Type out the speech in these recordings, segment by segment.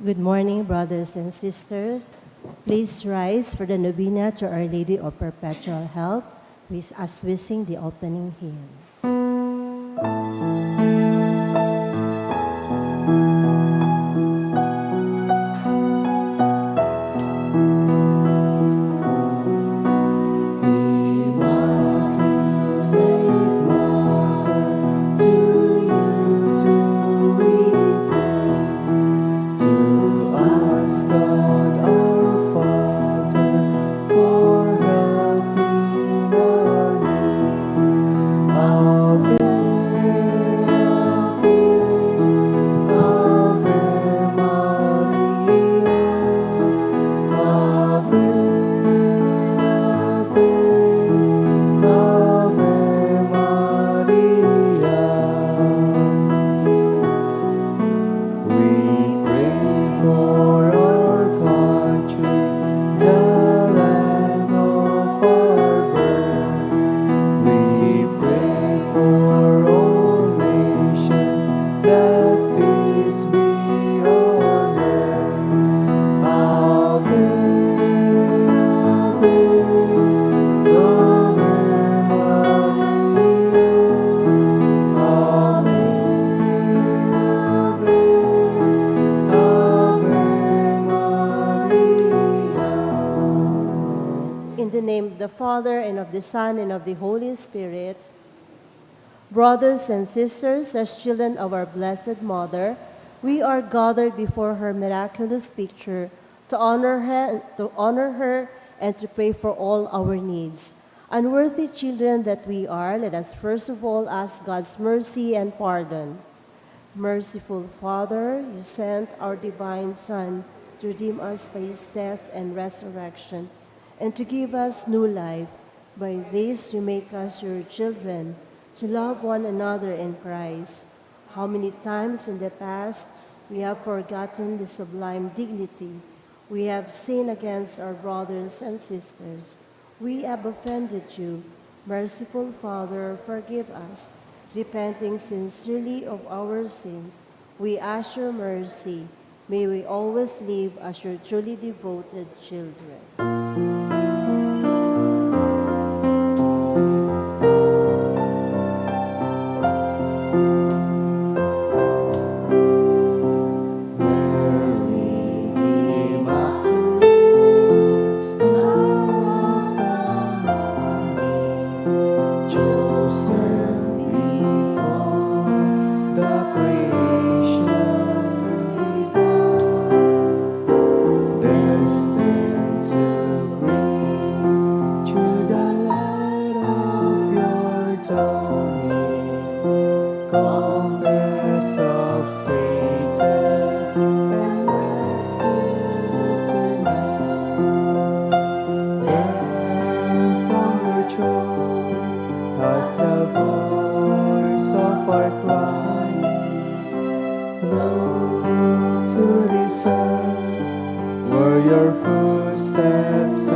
Good morning, brothers and sisters. Please rise for the novena to Our Lady of Perpetual Help as we sing the opening hymn. Father, and of the Son, and of the Holy Spirit. Brothers and sisters, as children of our Blessed Mother, we are gathered before her miraculous picture to honor her and to pray for all our needs. Unworthy children that we are, let us first of all ask God's mercy and pardon. Merciful Father, you sent our divine Son to redeem us by his death and resurrection, and to give us new life. By this you make us your children, to love one another in Christ. How many times in the past we have forgotten the sublime dignity. We have sinned against our brothers and sisters. We have offended you. Merciful Father, forgive us. Repenting sincerely of our sins, we ask your mercy. May we always live as your truly devoted children. Look to the earth, where your footsteps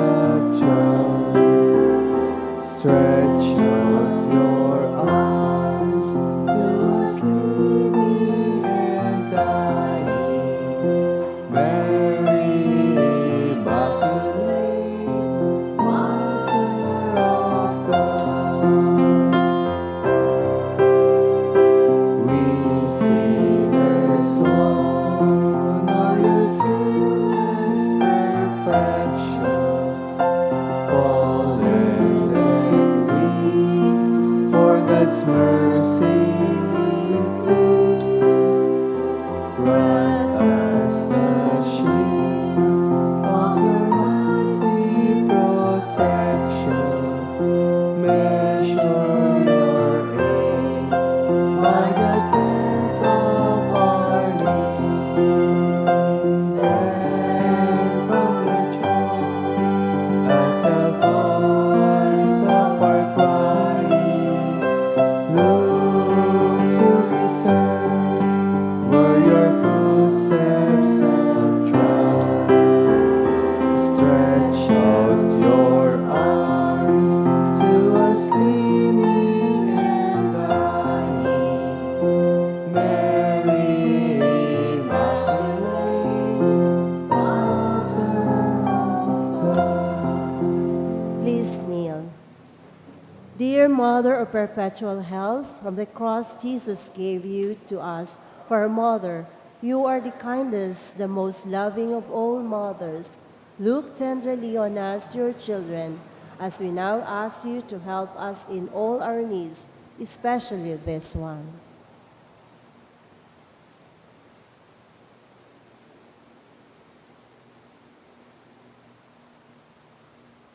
Mother of Perpetual Health, from the cross Jesus gave you to us for our mother. You are the kindest, the most loving of all mothers. Look tenderly on us, your children, as we now ask you to help us in all our needs, especially this one.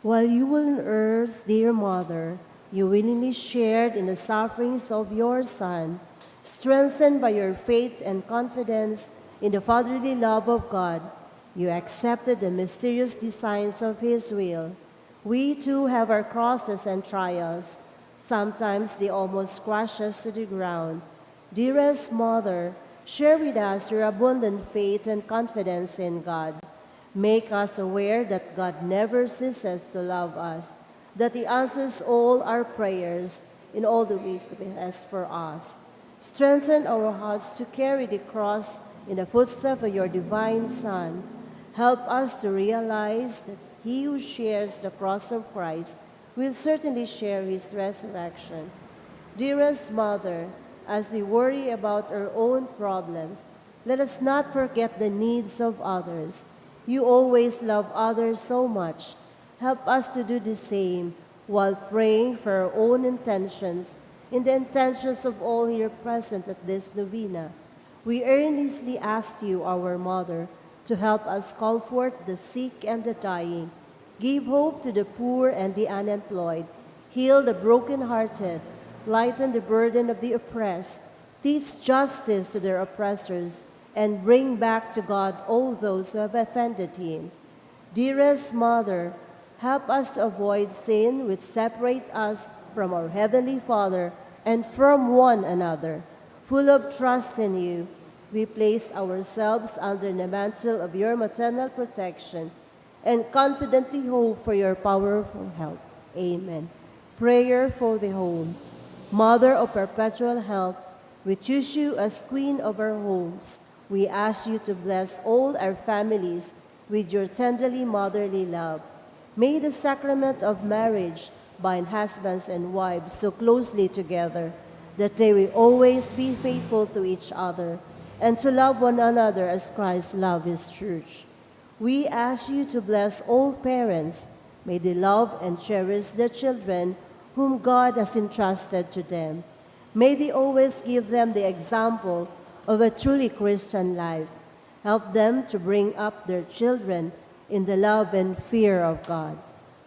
While you were on earth, dear Mother, you willingly shared in the sufferings of your Son, strengthened by your faith and confidence in the fatherly love of God. You accepted the mysterious designs of His will. We too have our crosses and trials. Sometimes they almost crush us to the ground. Dearest Mother, share with us your abundant faith and confidence in God. Make us aware that God never ceases to love us, that He answers all our prayers in all the ways that He has for us. Strengthen our hearts to carry the cross in the footsteps of your divine Son. Help us to realize that he who shares the cross of Christ will certainly share His resurrection. Dearest Mother, as we worry about our own problems, let us not forget the needs of others. You always love others so much. Help us to do the same while praying for our own intentions and the intentions of all here present at this novena. We earnestly ask you, our Mother, to help us comfort the sick and the dying, give hope to the poor and the unemployed, heal the brokenhearted, lighten the burden of the oppressed, teach justice to their oppressors, and bring back to God all those who have offended Him. Dearest Mother, help us to avoid sin which separate us from our Heavenly Father and from one another. Full of trust in you, we place ourselves under the mantle of your maternal protection and confidently hope for your powerful help. Amen. Prayer for the home. Mother of perpetual help, we choose you as Queen of our homes. We ask you to bless all our families with your tenderly motherly love. May the sacrament of marriage bind husbands and wives so closely together that they will always be faithful to each other and to love one another as Christ loved His church. We ask you to bless all parents. May they love and cherish their children whom God has entrusted to them. May they always give them the example of a truly Christian life. Help them to bring up their children in the love and fear of God.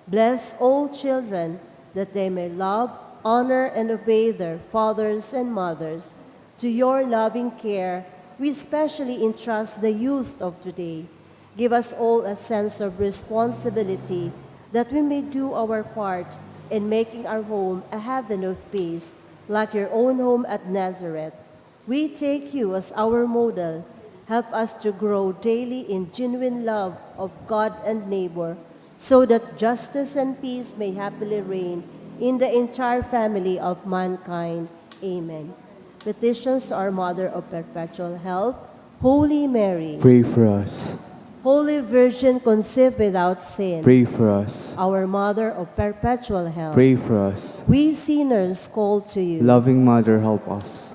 Bless all children that they may love, honor, and obey their fathers and mothers. To your loving care, we especially entrust the youth of today. Give us all a sense of responsibility that we may do our part in making our home a heaven of peace, like your own home at Nazareth. We take you as our model. Help us to grow daily in genuine love of God and neighbor, so that justice and peace may happily reign in the entire family of mankind. Amen. Petitions to our Mother of Perpetual Help, Holy Mary. Pray for us. Holy Virgin conceived without sin. Pray for us. Our Mother of Perpetual Help. Pray for us. We sinners call to you. Loving Mother, help us.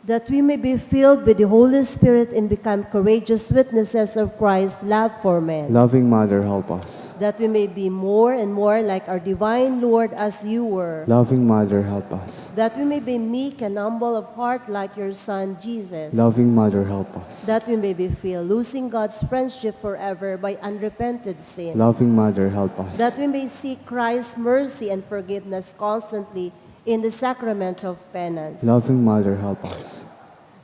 That we may be filled with the Holy Spirit and become courageous witnesses of Christ's love for men. Loving Mother, help us. That we may be more and more like our divine Lord as you were. Loving Mother, help us. That we may be meek and humble of heart like your Son, Jesus. Loving Mother, help us. That we may be filled, losing God's friendship forever by unrepented sin. Loving Mother, help us. That we may seek Christ's mercy and forgiveness constantly in the sacrament of penance. Loving Mother, help us.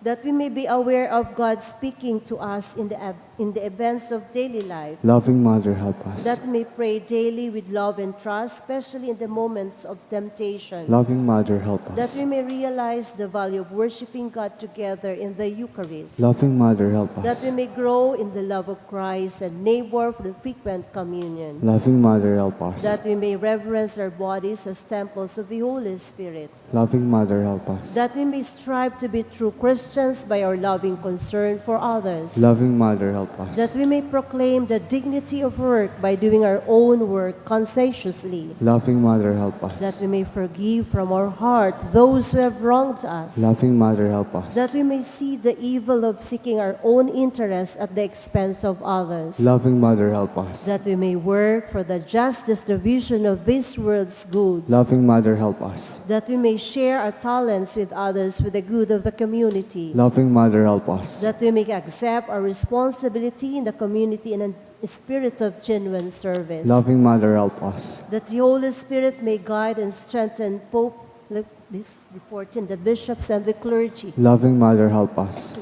That we may be aware of God speaking to us in the events of daily life. Loving Mother, help us. That we may pray daily with love and trust, especially in the moments of temptation. Loving Mother, help That us. we may realize the value of worshiping God together in the Eucharist. Loving Mother, help That us. we may grow in the love of Christ and neighbor for the frequent communion. Loving Mother, help us. That we may reverence our bodies as temples of the Holy Spirit. Loving Mother, help us. That we may strive to be true Christians by our loving concern for others. Loving Mother, help help us. That we may proclaim the dignity of work by doing our own work conscientiously. Loving Mother, help us. That we may forgive from our heart those who have wronged us. Loving Mother, help us. That we may see the evil of seeking our own interests at the expense of others. Loving Mother, help us. That we may work for the just distribution of this world's goods. Loving Mother, help us. That we may share our talents with others for the good of the community. Loving Mother, help us. That we may accept our responsibility in the community in a spirit of genuine service. Loving Mother, help us. That the Holy Spirit may guide and strengthen Pope this the 14, the bishops and the clergy. Loving Mother, help us.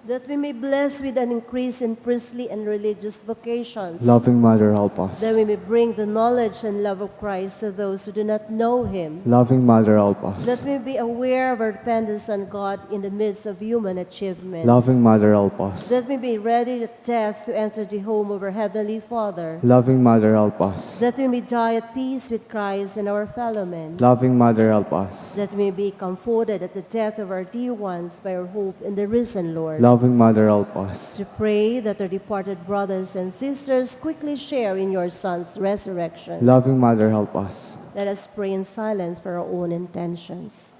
That we may bless with an increase in priestly and religious vocations. Loving Mother, help us. That we may bring the knowledge and love of Christ to those who do not know Him. Loving Mother, help us. That we may be aware of our dependence on God in the midst of human achievements. Loving Mother, help us. That we may be ready at death to enter the home of our Heavenly Father. Loving Mother, help us. That we may die at peace with Christ and our fellow men. Loving Mother, help us. That we may be comforted at the death of our dear ones by our hope in the risen Lord. Loving Mother, help us. To pray that our departed brothers and sisters quickly share in your Son's resurrection. Loving Mother, help us. Let us pray in silence for our own intentions.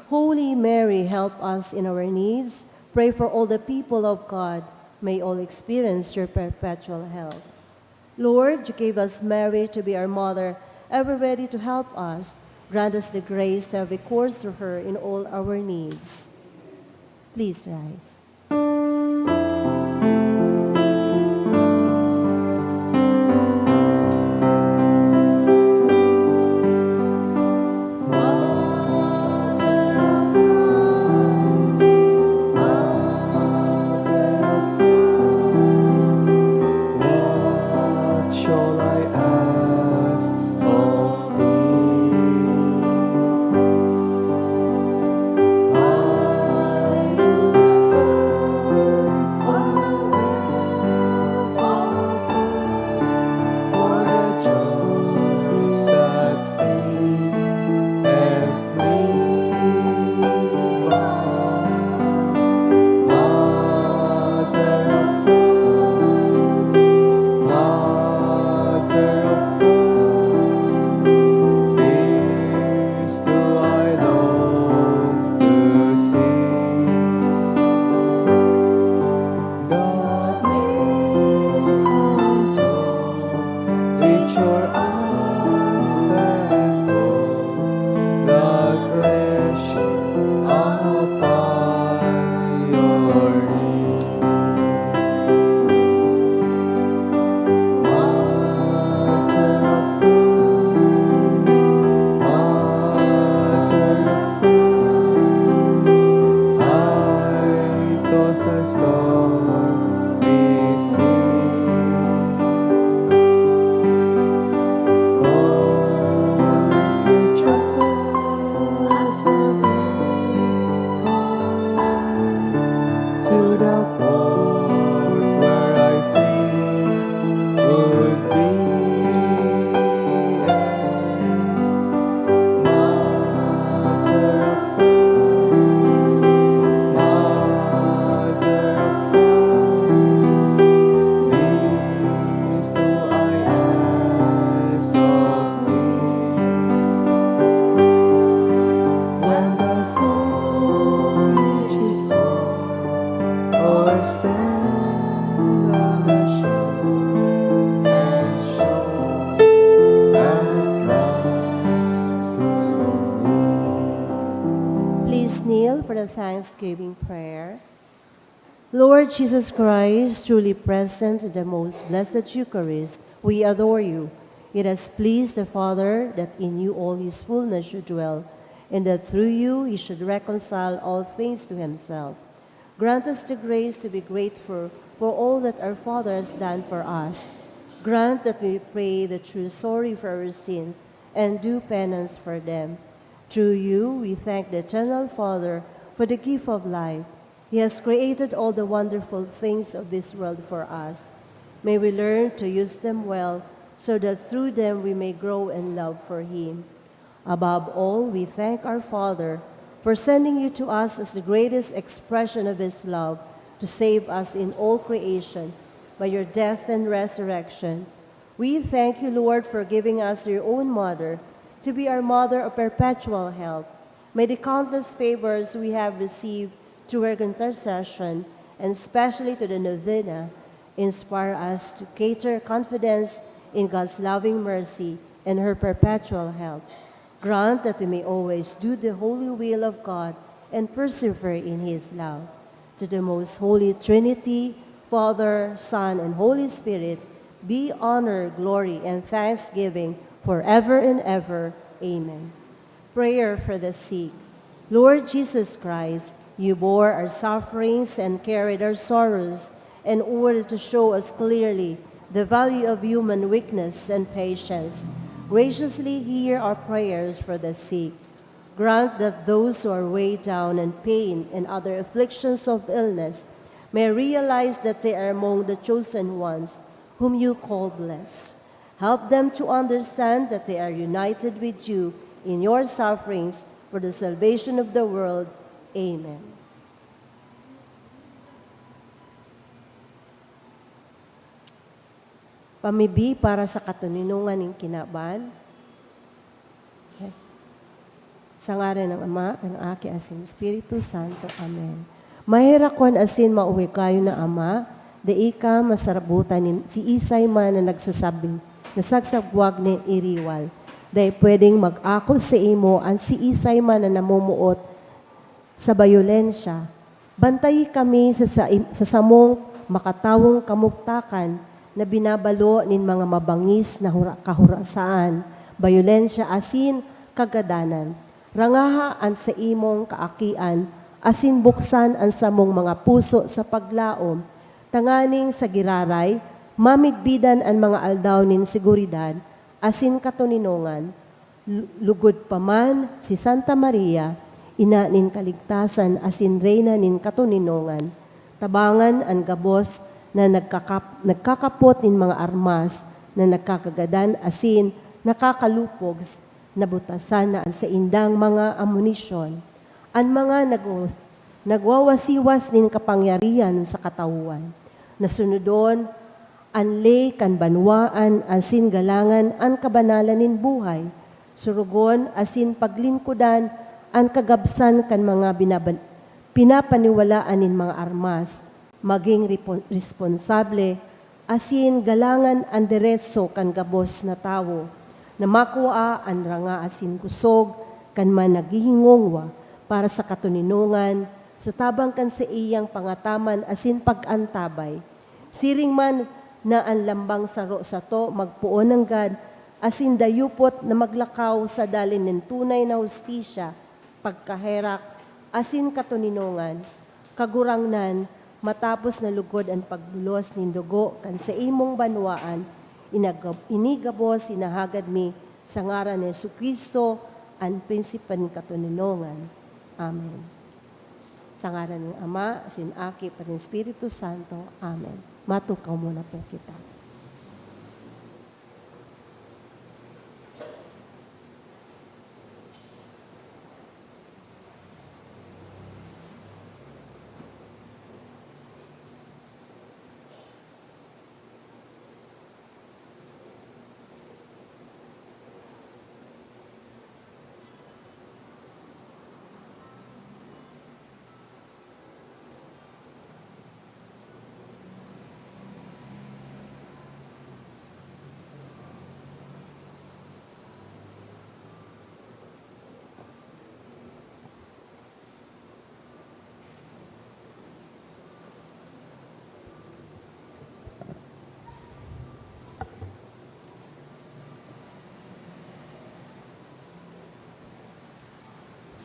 Holy Mary, help us in our needs. Pray for all the people of God. May all experience your perpetual help. Lord, you gave us Mary to be our mother, ever ready to help us. Grant us the grace to have recourse to her in all our needs. Please rise. What shall I ask of thee? I deserve for the joys that feed every heart. Mother of Christ, Mother of Christ, this do I long to see. The innocent throne, with your arms enfold, the treasure upon your knee. Mother of Christ, Mother of Christ, I toss a stormy sea. Oh, if you chose to the port where I think would be Mother of Christ, Mother of Christ, this do I ask of thee. When the voyage is o'er, or stand on the shore, and shore at last to me. Please kneel for the thanksgiving prayer. Lord Jesus Christ, truly present in the most blessed Eucharist, we adore you. It has pleased the Father that in you all his fullness should dwell, and that through you he should reconcile all things to himself. Grant us the grace to be grateful for all that our Father has done for us. Grant that we pray the true sorry for our sins and do penance for them. Through you, we thank the Eternal Father for the gift of life. He has created all the wonderful things of this world for us. May we learn to use them well, so that through them we may grow in love for Him. Above all, we thank our Father for sending you to us as the greatest expression of his love to save us in all creation by your death and resurrection. We thank you, Lord, for giving us your own mother to be our mother of perpetual health. May the countless favors we have received through her intercession, and especially to the novena, inspire us to cater confidence in God's loving mercy and her perpetual health. Grant that we may always do the holy will of God and persevere in his love. To the most holy Trinity, Father, Son, and Holy Spirit, be honor, glory, and thanksgiving forever and ever. Amen. Prayer for the sick. Lord Jesus Christ, you bore our sufferings and carried our sorrows in order to show us clearly the value of human weakness and patience. Graciously hear our prayers for the sick. Grant that those who are weighed down in pain and other afflictions of illness may realize that they are among the chosen ones whom you call blessed. Help them to understand that they are united with you in your sufferings for the salvation of the world. Amen. Pamibi para sa katuninungan ng kinaban. Okay. Sa ngalan ng Ama, ng Aki, asin Espiritu Santo. Amen. Mahirakon asin mauwi kayo na Ama, di ika masarabutan si Isay man na nagsasabing, nasagsabwag ni iriwal. Dahil pwedeng mag-ako sa imo ang si Isay man na namumuot sa bayolensya. Bantayi kami sa samong makatawong kamuktakan na binabalo nin mga mabangis na kahurasaan, bayolensya asin kagadanan. Rangahaan sa imong kaakian, asin buksan ang samong mga puso sa paglaom, tanganing sa giraray, mamigbidan ang mga aldaw nin seguridad, asin katuninongan. Lugod pa man si Santa Maria, ina nin kaligtasan, asin reyna nin katuninongan. Tabangan ang gabos na nagkakapot nin mga armas na nagkakagadan asin nakakalupog na butasan na sa indang mga amunisyon. Ang mga nagwawasiwas nin kapangyarihan sa katauhan. Nasunodon, anlay kan banwaan asin galangan ang kabanalan nin buhay. Surugon asin paglingkudan ang kagabsan kan mga pinapaniwalaan nin mga armas. Maging responsable, asin galangan ang diretso kan gabos na tao, na makuha ang ranga asin kusog, kan man naghihingongwa, para sa katuninungan, sa tabang kan sa iyang pangataman asin pag-antabay. Siring man na ang lambang saro sa to, magpuon ng God, asin dayupot na maglakaw sa dalin ng tunay na hustisya, pagkaherak, asin katuninungan, kagurangnan, matapos na lugod ang pagbulos nin dugo kan sa imong banwaan, inigabos, inahagad mi sa ngaran ni Jesucristo, ang prinsipan katuninongan. Amen. Sa ngaran ng Ama, asin Aki, pan Espiritu Santo. Amen. Matukaw muna po kita.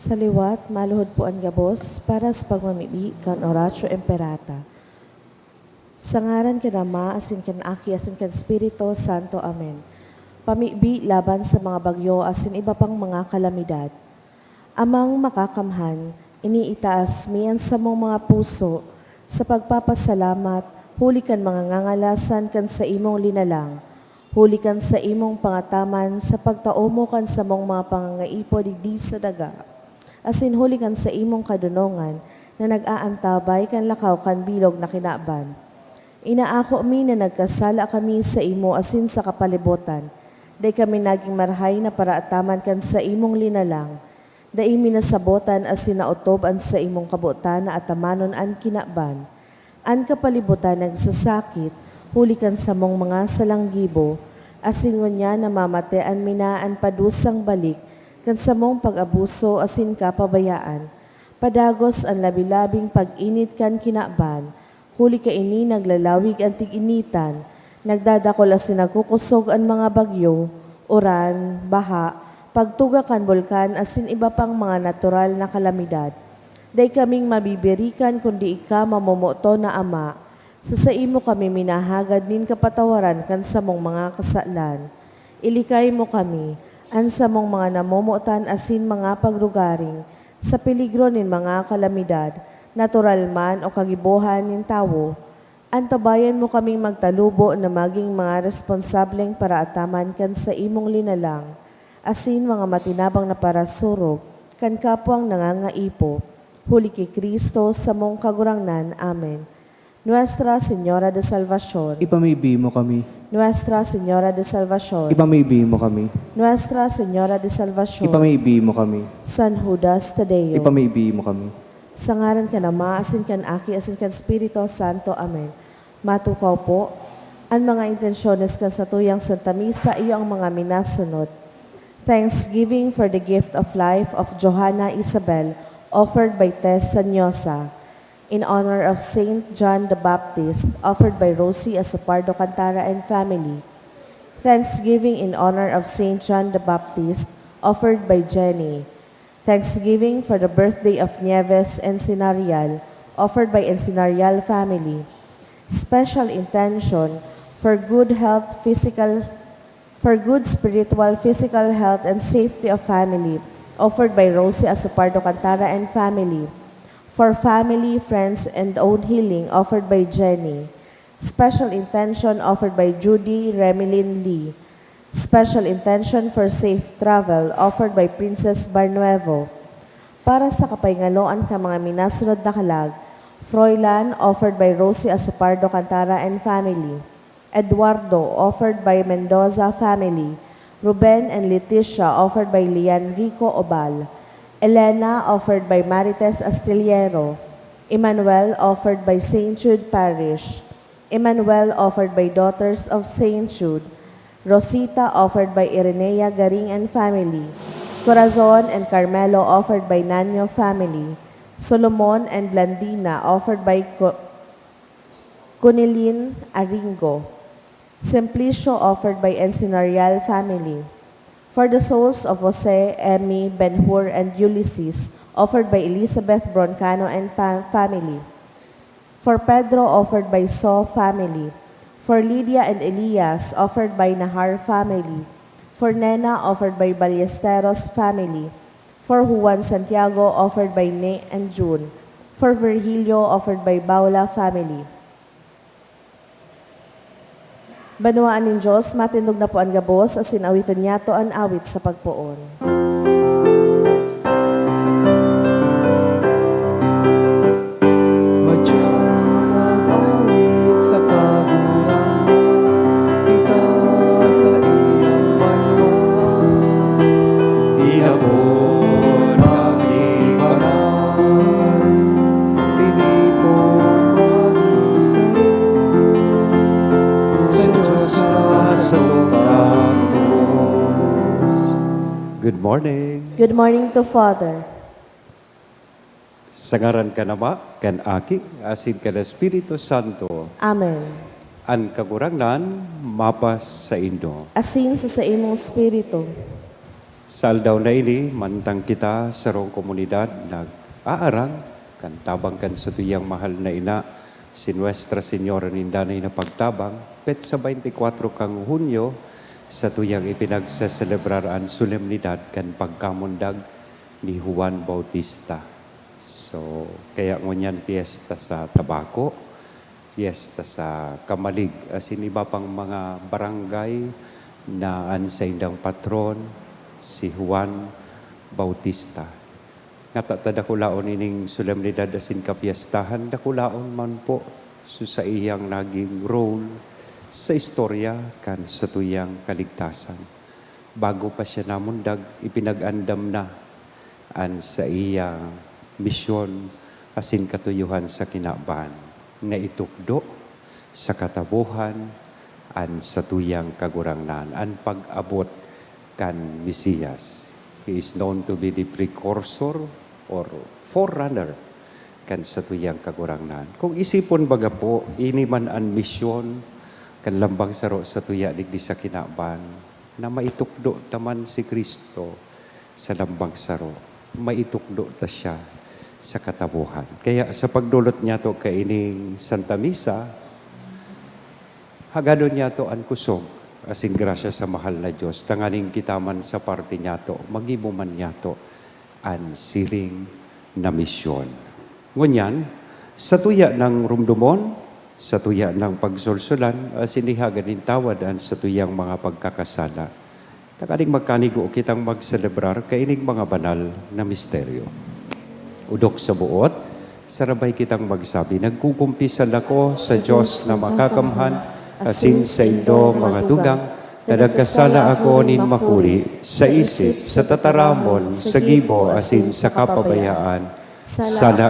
Sa liwat, maluhod po ang gabos para sa pagmamibi kan Oratio Imperata. Sa ngaran kan Ama, asin kan Aki, asin kan Espiritu Santo. Amen. Pamibi laban sa mga bagyo, asin iba pang mga kalamidad. Amang makakamhan, iniitaas miyan sa mong mga puso, sa pagpapasalamat, huli kan mga ngangalasan kan sa imong linalang. huli kan sa imong pangataman sa pagtaumo kan sa mong mga pangangaipo digdi sa daga. Asin huli kan sa imong kadunongan na nag-aantabay kan lakaw kan bilog na kinaban. Inaako mi na nagkasala kami sa imo asin sa kapalibutan. Day kami naging marhay na paraataman kan sa imong linalang. Day minasabotan asin nautob an sa imong kabutan na atamanon an kinaban. An kapalibutan nagsasakit, huli kan sa mong mga salanggibo, asin ngunya namamatean minaan padusang balik, kan sa mong pag-abuso asin kapabayaan. Padagos ang labi-labing pag-init kan kinaban, huli ka ini naglalawig ang tig-initan, nagdadakol asin nagkukusog ang mga bagyo, uran, baha, pagtuga kan bulkan asin iba pang mga natural na kalamidad. Day kaming mabibirikan kundi ika mamomoto na ama, sa imo kami minahagad nin kapatawaran kan sa mong mga kasalan. Ilikay mo kami, an sa mong mga namomotan asin mga pagrugaring, sa peligro nin mga kalamidad, natural man o kagibuhan nin tawo. Antabayan mo kaming magtalubo na maging mga responsableng paraataman kan sa imong linalang, asin mga matinabang na parasurog, kan kapwang nangangaipo, huli kay Kristo sa mong kagurangnan. Amen. Nuestra Señora de Salvación. Ipamigbi mo kami. Nuestra Señora de Salvación. Ipamigbi mo kami. Nuestra Señora de Salvación. Ipamigbi mo kami. San Judas Tadeo. Ipamigbi mo kami. Sa ngaran ka na Ma, asin kan Aki, asin kan Espiritu Santo. Amen. Matukaw po, ang mga intensyones kan sa tuyang Santa Misa, iyo ang mga minasunod. Thanksgiving for the gift of life of Johanna Isabel, offered by Tess Sanyosa. In honor of Saint John the Baptist, offered by Rosie Asopardo Cantara and family. Thanksgiving in honor of Saint John the Baptist, offered by Jenny. Thanksgiving for the birthday of Nieves Encinarial, offered by Encinarial family. Special intention for good health, for good spiritual, physical health, and safety of family, offered by Rosie Asopardo Cantara and family. For family, friends, and own healing, offered by Jenny. Special intention offered by Judy Remilin Lee. Special intention for safe travel, offered by Princess Barnuevo. Para sa kapayngaloan ka mga minasunod na kalag, Froilan, offered by Rosie Asopardo Cantara and family. Eduardo, offered by Mendoza family. Ruben and Leticia, offered by Lian Rico Obal. Elena, offered by Marites Astillero. Emmanuel, offered by St. Jude Parish. Emmanuel, offered by Daughters of St. Jude. Rosita, offered by Irenea Garing and family. Corazon and Carmelo, offered by Nanyo family. Solomon and Blandina, offered by Cunilin Aringo. Simplicio, offered by Encinarial family. For the souls of Jose, Emmy, Ben-Hur, and Ulysses, offered by Elizabeth Broncano and family. For Pedro, offered by So family. For Lydia and Elias, offered by Nahar family. For Nena, offered by Ballesteros family. For Juan Santiago, offered by Ne and June. For Virgilio, offered by Baula family. Banuaan ng Diyos, matindog na po ang gabos, asin awiton niya to ang awit sa pagpuon. Madyamang awit sa kagurangan, itaas sa iyong banwa. Inabot ang lipanan, tinipon mag-isay. Sa Diyos na sa tukang lubos. Good morning. Good morning to Father. Sa ngaran ka nama, kan Aki, asin ka na Espiritu Santo, Amen. an kagurangnan, mapas sa Indo. Asin sa imong spiritu. Sa aldaw na ini, mantang kita sa rong komunidad, nag-aarang, kan tabang kan sa tuyang mahal na ina, si Nuestra Señora Nindanay na pagtabang, pet sa 24 kang Hunyo, sa tuyang ipinagsaselebrar ang solemnidad kan pagkamundag ni Juan Bautista. So, kaya ngunyan fiesta sa Tabaco, piyesta sa Kamalig. As in, iba pang mga barangay na sa indang patron, si Juan Bautista. Natatadakulaon ining solemnidad asin kapiestahan, dakulaon man po sa iyang naging role sa istorya kan sa tuyang kaligtasan. Bago pa siya namundag, ipinag-andam na sa iyang misyon asin katuyuhan sa kinaban nga itukdo sa katabuhan sa tuyang kagurangnan an pag-abot kan Mesiyas. He is known to be the precursor or forerunner kan sa tuyang kagurangnan. Kung isipon baga po, ini man an misyon kan lambang saro sa tuya digdi sa kinaban na maitukdo taman si Kristo sa lambang saro. Maitukdo ta siya sa katabuhan. Kaya sa pagdulot niya to kaining Santa Misa, hagadon niya to an kusog asin grasya sa mahal na Diyos. Tanganing kitaman sa parte niya to, magimuman niya to an siring na misyon. Ngunyan, sa tuya ng rumdumon, sa tuya ng pagsulsulan, sinihagan din tawad sa tuyang mga pagkakasala. Takaling magkanigo kitang magselebrar kaining mga banal na misteryo. Udok sa buot, sarabay kitang magsabi, nagkukumpisal ako sa Diyos na makakamhan, asin sa indo mga tugang, nadagkasala ako nin makuri, sa isip, sa tataramon, sa gibo, asin sa kapabayaan. Sala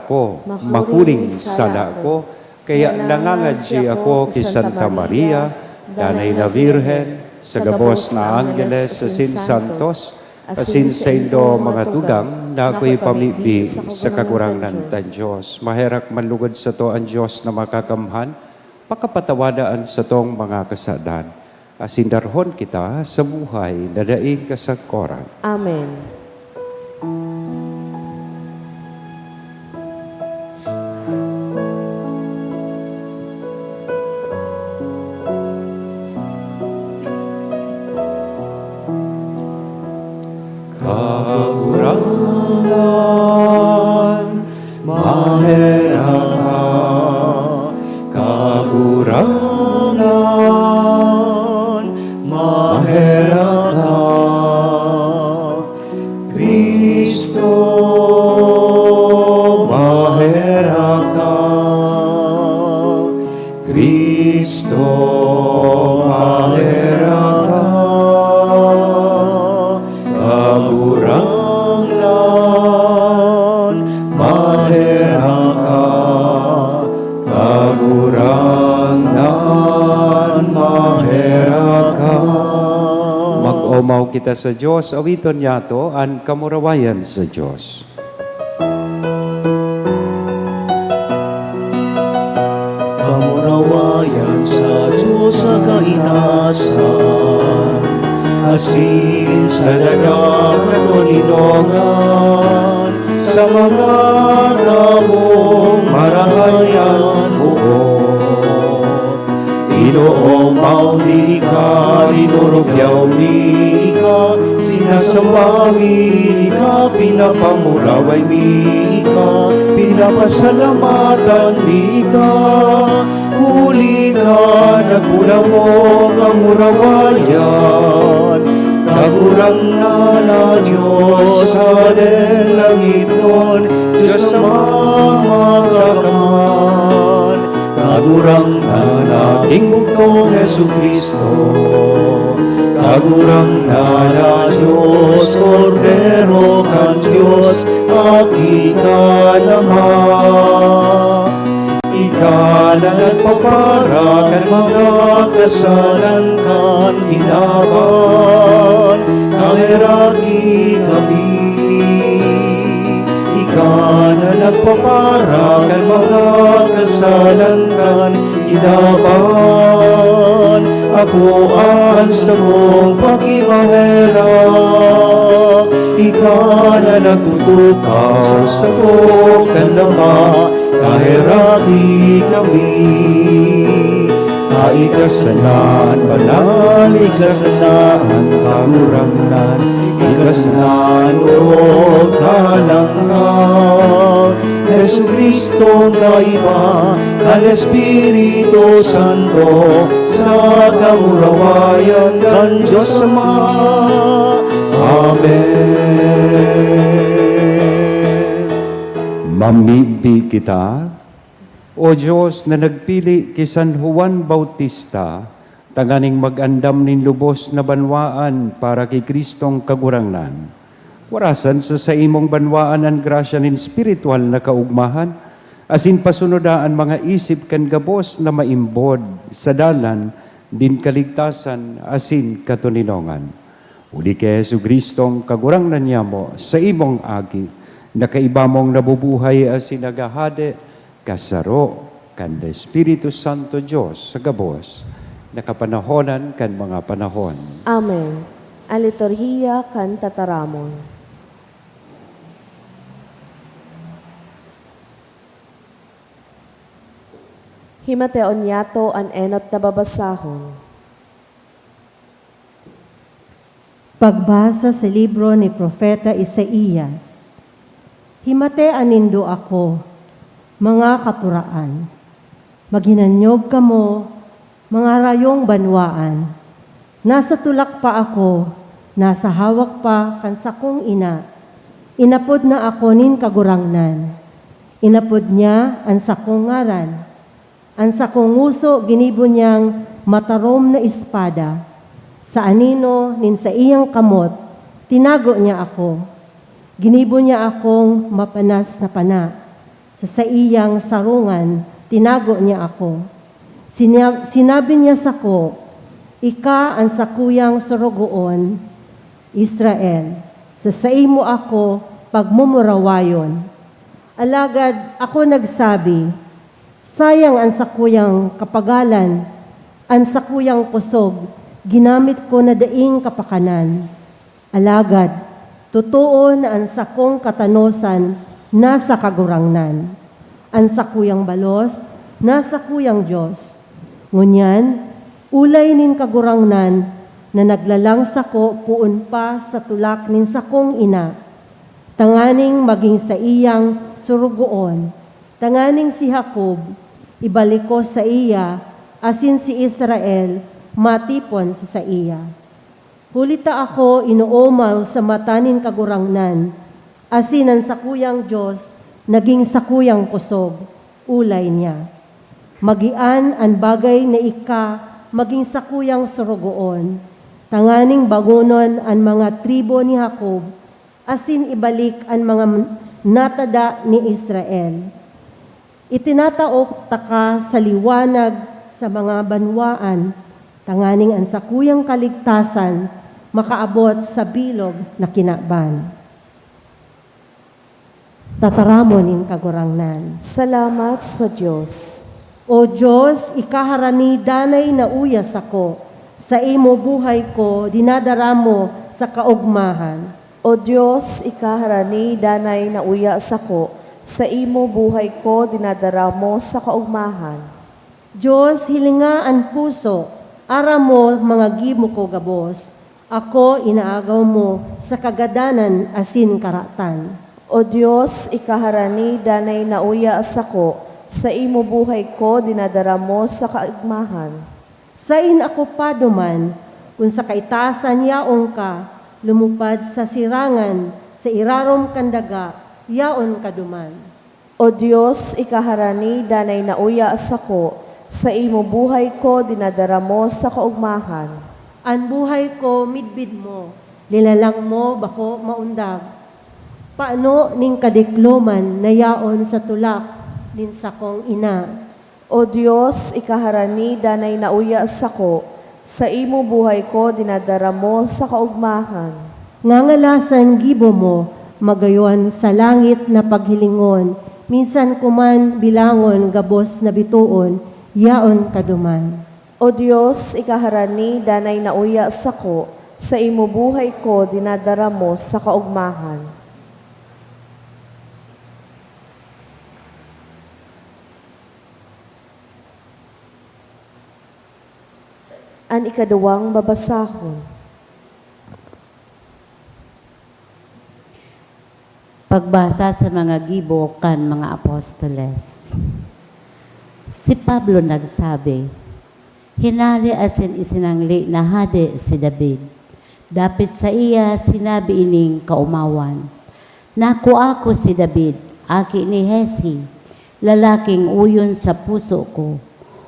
ko, makuring sala ko, kaya nangangadji ako kay Santa Maria, Danay na Virgen, sa gabos na Angeles, asin Santos, asin sa indo mga tugang, na ako'y pamibi sa kagurangnan tan Diyos. Maherak manlugod sa to ang Diyos na makakamhan, pakapatawadaan sa tong mga kasadan. Asin darhon kita sa buhay na daig kasagkoran. Amen. Kagurangan, maherak ka. Kagurangan, maherak ka. Kristo, maherak ka. Kristo, maherak ka. Kagurangan, maherak ka. Kagurangan, maherak ka. Mag-omaw kita sa Diyos, awiton niya to, ang kamurawayan sa Diyos. Kamurawayan sa Diyos sa kaitaasan, asin sa dagat kanuninongan, sa mga tamong marahayan buot. Inoomaw ni ka, rinurugyaw ni ka, sinasamba mi ka, pinapamuraway mi ka, pinapasalamatan mi ka. Huli ka, nagkulang mo kamurawayan, kagurang na Diyos sa den langit nun, Diyos sa mga kakamhan. Kagurang na nating bugtong Yesu Kristo, kagurang na Diyos, Kordero kan Diyos, aki ka naman. Ika na nagpapara kan mga kasalan kan kinaban, kahiraki kami. Ika na nagpapara kan mga kasalan kan kinaban, ako ang sa mong pakimahera. Ika na nagtutukaw sa to kan nama, kahiraki kami. Ikasalan, banal, ikasalan, kamurangnan, ikasalan, o kalangkang. Jesu Kristo kaiba, kan Espiritu Santo, sa kamurawayan kan Diyos Ama. Amen. Mamimpi kita, O Diyos na nagpili kay San Juan Bautista, tanganing mag-andam nin lubos na banwaan para kay Kristong kagurangnan. Warasan sa imong banwaan ang grasya nin spiritual na kaugmahan, asin pasunodaan mga isip kan gabos na maimbod sa dalan din kaligtasan asin katuninongan. Uli kay Jesu Kristong kagurangnan niya mo sa imong agi, na kaiba mong nabubuhay asin nagahade, kasaro kan Espiritu Santo Diyos sa gabos, nakapanahonan kan mga panahon. Amen. Ang liturhiya kan tataramon. Himateon yato an enot na babasahon. Pagbasa sa libro ni Propeta Isaías. Himate anindo ako, mga kapuraan, maghinanyog kamo, mga rayong banwaan. Nasa tulak pa ako, nasa hawak pa kan sakong ina. Inapod na ako nin kagurangnan. Inapod niya ang sakong ngaran. Ang sakong nguso ginibo niyang matarom na espada. Sa anino nin sa iyang kamot, tinago niya ako. Ginibo niya akong mapanas na pana. Sa iyang sarungan, tinago niya ako. Sinabi niya sa ko, ika ang sakuyang surugoon, Israel. Sa imo ako pagmumurawayon. Alagad ako nagsabi, sayang ang sakuyang kapagalan, ang sakuyang kusog, ginamit ko na daing kapakanan. Alagad, totoo na ang sakong katanosan, nasa kagurangnan. Ang sakuyang balos, nasa kuyang Diyos. Ngunyan, ulay nin kagurangnan, na naglalang sako puon pa sa tulak nin sakong ina. Tanganing maging sa iyang surugoon. Tanganing si Jacob, ibalik ko sa iya, asin si Israel, matipon sa iya. Hulita ako inuomaw sa matanin kagurangnan, asin ang sakuyang Diyos, naging sakuyang kusog, ulay niya. Magian ang bagay na ika, maging sakuyang surugoon. Tanganing bagunon ang mga tribo ni Jacob, asin ibalik ang mga natada ni Israel. Itinataok taka sa liwanag sa mga banwaan, tanganing ang sakuyang kaligtasan, makaabot sa bilog na kinaban. Tataramonin kagurangnan. Salamat sa Diyos. O Diyos, ikaharani danay na uyas ako, sa imo buhay ko dinadara mo sa kaugmahan. O Diyos, ikaharani danay na uya sako, sa imo buhay ko dinadara mo sa kaugmahan. Diyos, hilinga ang puso, ara mo mga gimo ko gabos, ako inaagaw mo sa kagadanan asin karatan. O Diyos, ikaharani danay na uya sako, sa imo buhay ko dinadara mo sa kaugmahan. Sain ako paduman, kung sa kaitasan yaong ka, lumupad sa sirangan, sa irarom kandaga, yaon kaduman. O Diyos, ikaharani danay na uya sako, sa imo buhay ko dinadara mo sa kaugmahan. Ang buhay ko midbid mo, nilalang mo bako maundag. Paano ning kadikloman na yaon sa tulak din sa kong ina. O Diyos, ikaharani danay na uya sako, sa imo buhay ko dinadara mo sa kaugmahan. Ngangalasan gibo mo, magayon sa langit na paghilingon, minsan kuman bilangon gabos na bituon, yaon kaduman. O Diyos, ikaharani danay na uya sako, sa imo buhay ko dinadara mo sa kaugmahan. Kan ikaduwang babasahon. Pagbasa sa mga gibo kan mga apostoles. Si Pablo nagsabi, hinali asin isinangli na hade si David. Dapit sa iya sinabi ining kaumawan, naku ako si David, aki ni Hesi, lalaking uyon sa puso ko.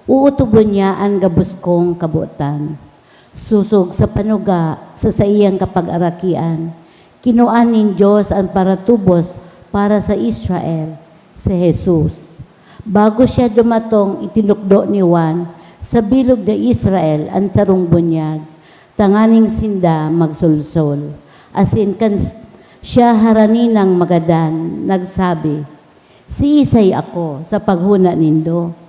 Uutubon niya ang gabos kong kabutan. Susog sa panuga sa iyang kapag-arakian. Kinuan nin Diyos ang paratubos para sa Israel, si Jesus. Bago siya dumatong, itinukdo ni Juan sa bilog na Israel ang sarong bunyag. Tanganing sinda magsulsol. Asin kan siya haraninang magadan, nagsabi, si Isay ako sa paghuna nindo.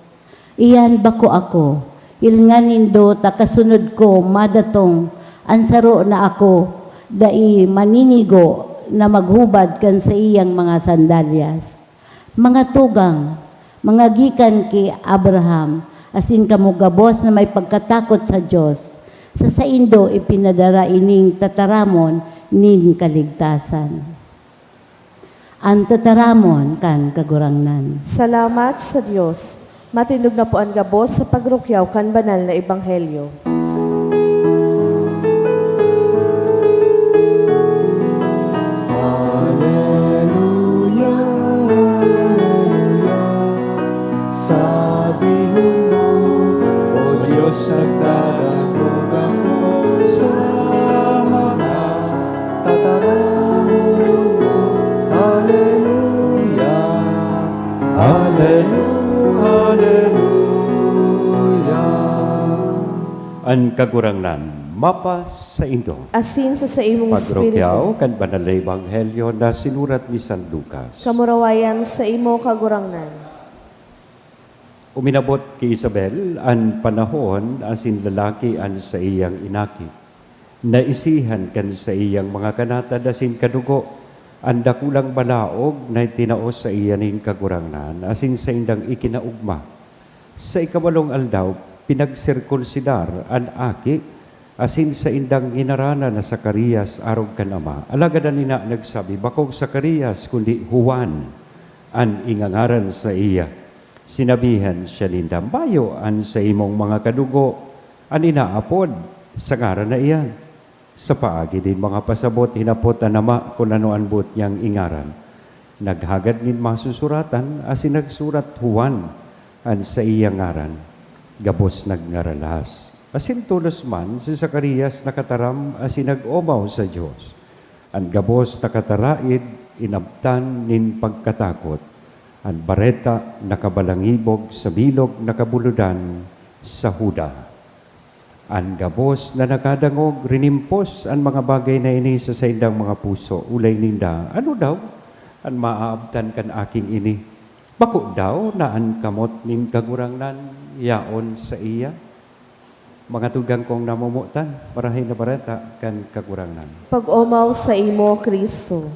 Iyan bako ako, ilngan nindo takasunod ko madatong ansaro na ako, dai maninigo na maghubad kan sa iyang mga sandalyas. Mga tugang, mga gikan kay Abraham, asin kamugabos na may pagkatakot sa Diyos, sa saindo ipinadara ining tataramon nin kaligtasan. Ang tataramon kan kagurangnan. Salamat sa Diyos. Matindog na po ang gabos sa pagrukyaw kan banal na ebanghelyo. Hallelujah, Hallelujah. Sabihin mo, O Diyos, nagdadalog ako sa mga tataramon mo. Hallelujah, Hallelujah, Hallelujah. Ang kagurangnan, mapas sa Indo. Asin sa imong espiritu. Pagrokyaw kan banal na ebanghelyo na sinurat ni San Lucas. Kamurawayan sa imo kagurangnan. Uminabot kay Isabel ang panahon asin lalaki an sa iyang inaki. Naisihan kan sa iyang mga kanata dasin kadugo. Ang dakulang balaog na tinaos sa iyanin kagurangnan asin sa indang ikinaugma. Sa ikawalong aldaw, pinagsirkunsidar ang aki asin sa indang inarana na Zacarias arog kan ama. Alagadan nina nagsabi, bakog Zacarias kundi Juan ang ingangaran sa iya. Sinabihan siya nindang, bayo an sa imong mga kadugo, an inaapod sa ngaran na iyan. Sa paagi din mga pasabot, hinapot ang ama kung ano anbot niyang ingaran. Naghagad nin masusuratan, asin nagsurat Juan an sa iyang ngaran. Gabos nagngaralhas. Asin tulos man, si Zacarias nakataram, asin nag-omaw sa Diyos. Ang gabos nakataraid, inabtan nin pagkatakot. Ang bareta nakabalangibog sa bilog nakabuludan sa Huda. Ang gabos na nakadangog, rinimpos ang mga bagay na ini sa indang mga puso. Ulay ninda, ano daw? Ang maaabtan kan aking ini. Bako daw na ang kamot nin kagurangnan, yaon sa iya. Mga tugang kong namumutan, parahin na bareta kan kagurangnan. Pag-omaw sa imo, Kristo.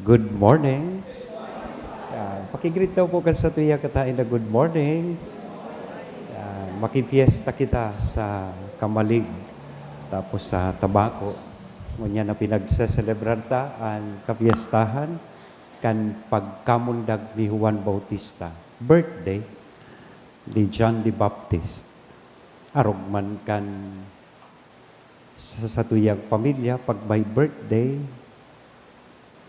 Good morning. Pakigreet daw po ka sa tuya katain na good morning. Makifiesta kita sa Kamalig, tapos sa Tabako. Ngunyan na pinagsaselebranta ang kafiestahan kan pagkamundag ni Juan Bautista. Birthday ni John the Baptist. Arugman kan sa tuyang pamilya, pag may birthday,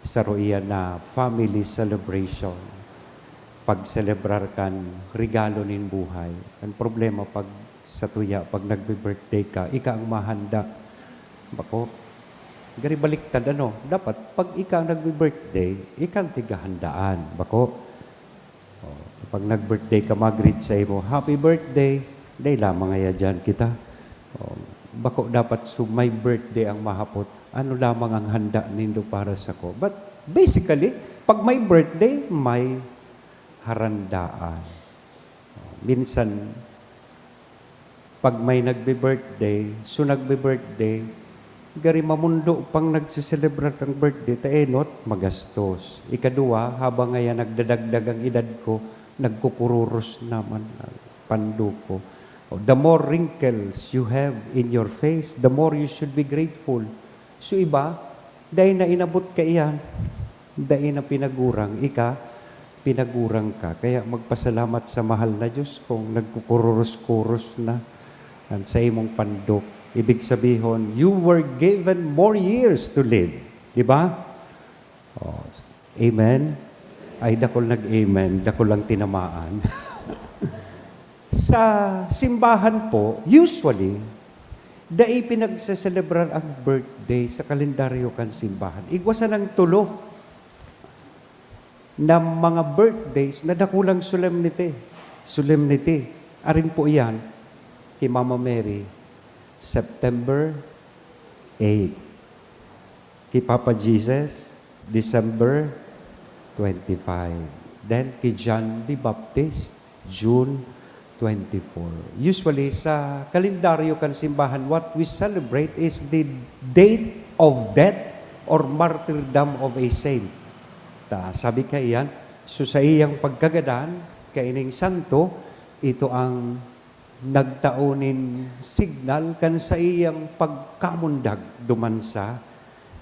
sa roiya na family celebration. Pag-celebrar kan regalo nin buhay. Ang problema pag sa tuya, pag nagbe-birthday ka, ika ang mahanda. Bako, gari baliktad ano, dapat pag ika ang nagbe-birthday, ika ang tigahandaan. Bako, pag nag-birthday ka, mag-greet sa imo, happy birthday, day lamang nga dyan kita. Bako, dapat may birthday ang mahapot, ano lamang ang handa nindo para sa ko. But basically, pag may birthday, may harandaan. Minsan, pag may nagbe-birthday, so nagbe-birthday, gari mamundo pang nagsiselebrar kang birthday, taenot, magastos. Ikadua, habang ngayon nagdadagdag ang edad ko, nagkukururos naman ang pando ko. The more wrinkles you have in your face, the more you should be grateful. So iba, dahil na inabot ka iyan, dahil na pinagurang, pinagurang ka. Kaya magpasalamat sa mahal na Diyos kung nagkukuros-kuros na sa imong pandok. Ibig sabihin, you were given more years to live. Diba? Oh, amen? Ay, dakol nag-amen, dakol lang tinamaan. Sa simbahan po, usually, dahil pinagsaselebrar ang birthday sa kalendaryo kan simbahan. Igwasan ang tulo ng mga birthdays na dakulang solemnity. Solemnity. Arin po iyan kay Mama Mary, September 8. Kay Papa Jesus, December 25. Then kay John the Baptist, June 24. Usually, sa kalendaryo kan simbahan, what we celebrate is the date of death or martyrdom of a saint. Sabi ka iyan, so sa iyang pagkagadan, kaining santo, ito ang nagtaonin signal kan sa iyang pagkamundag duman sa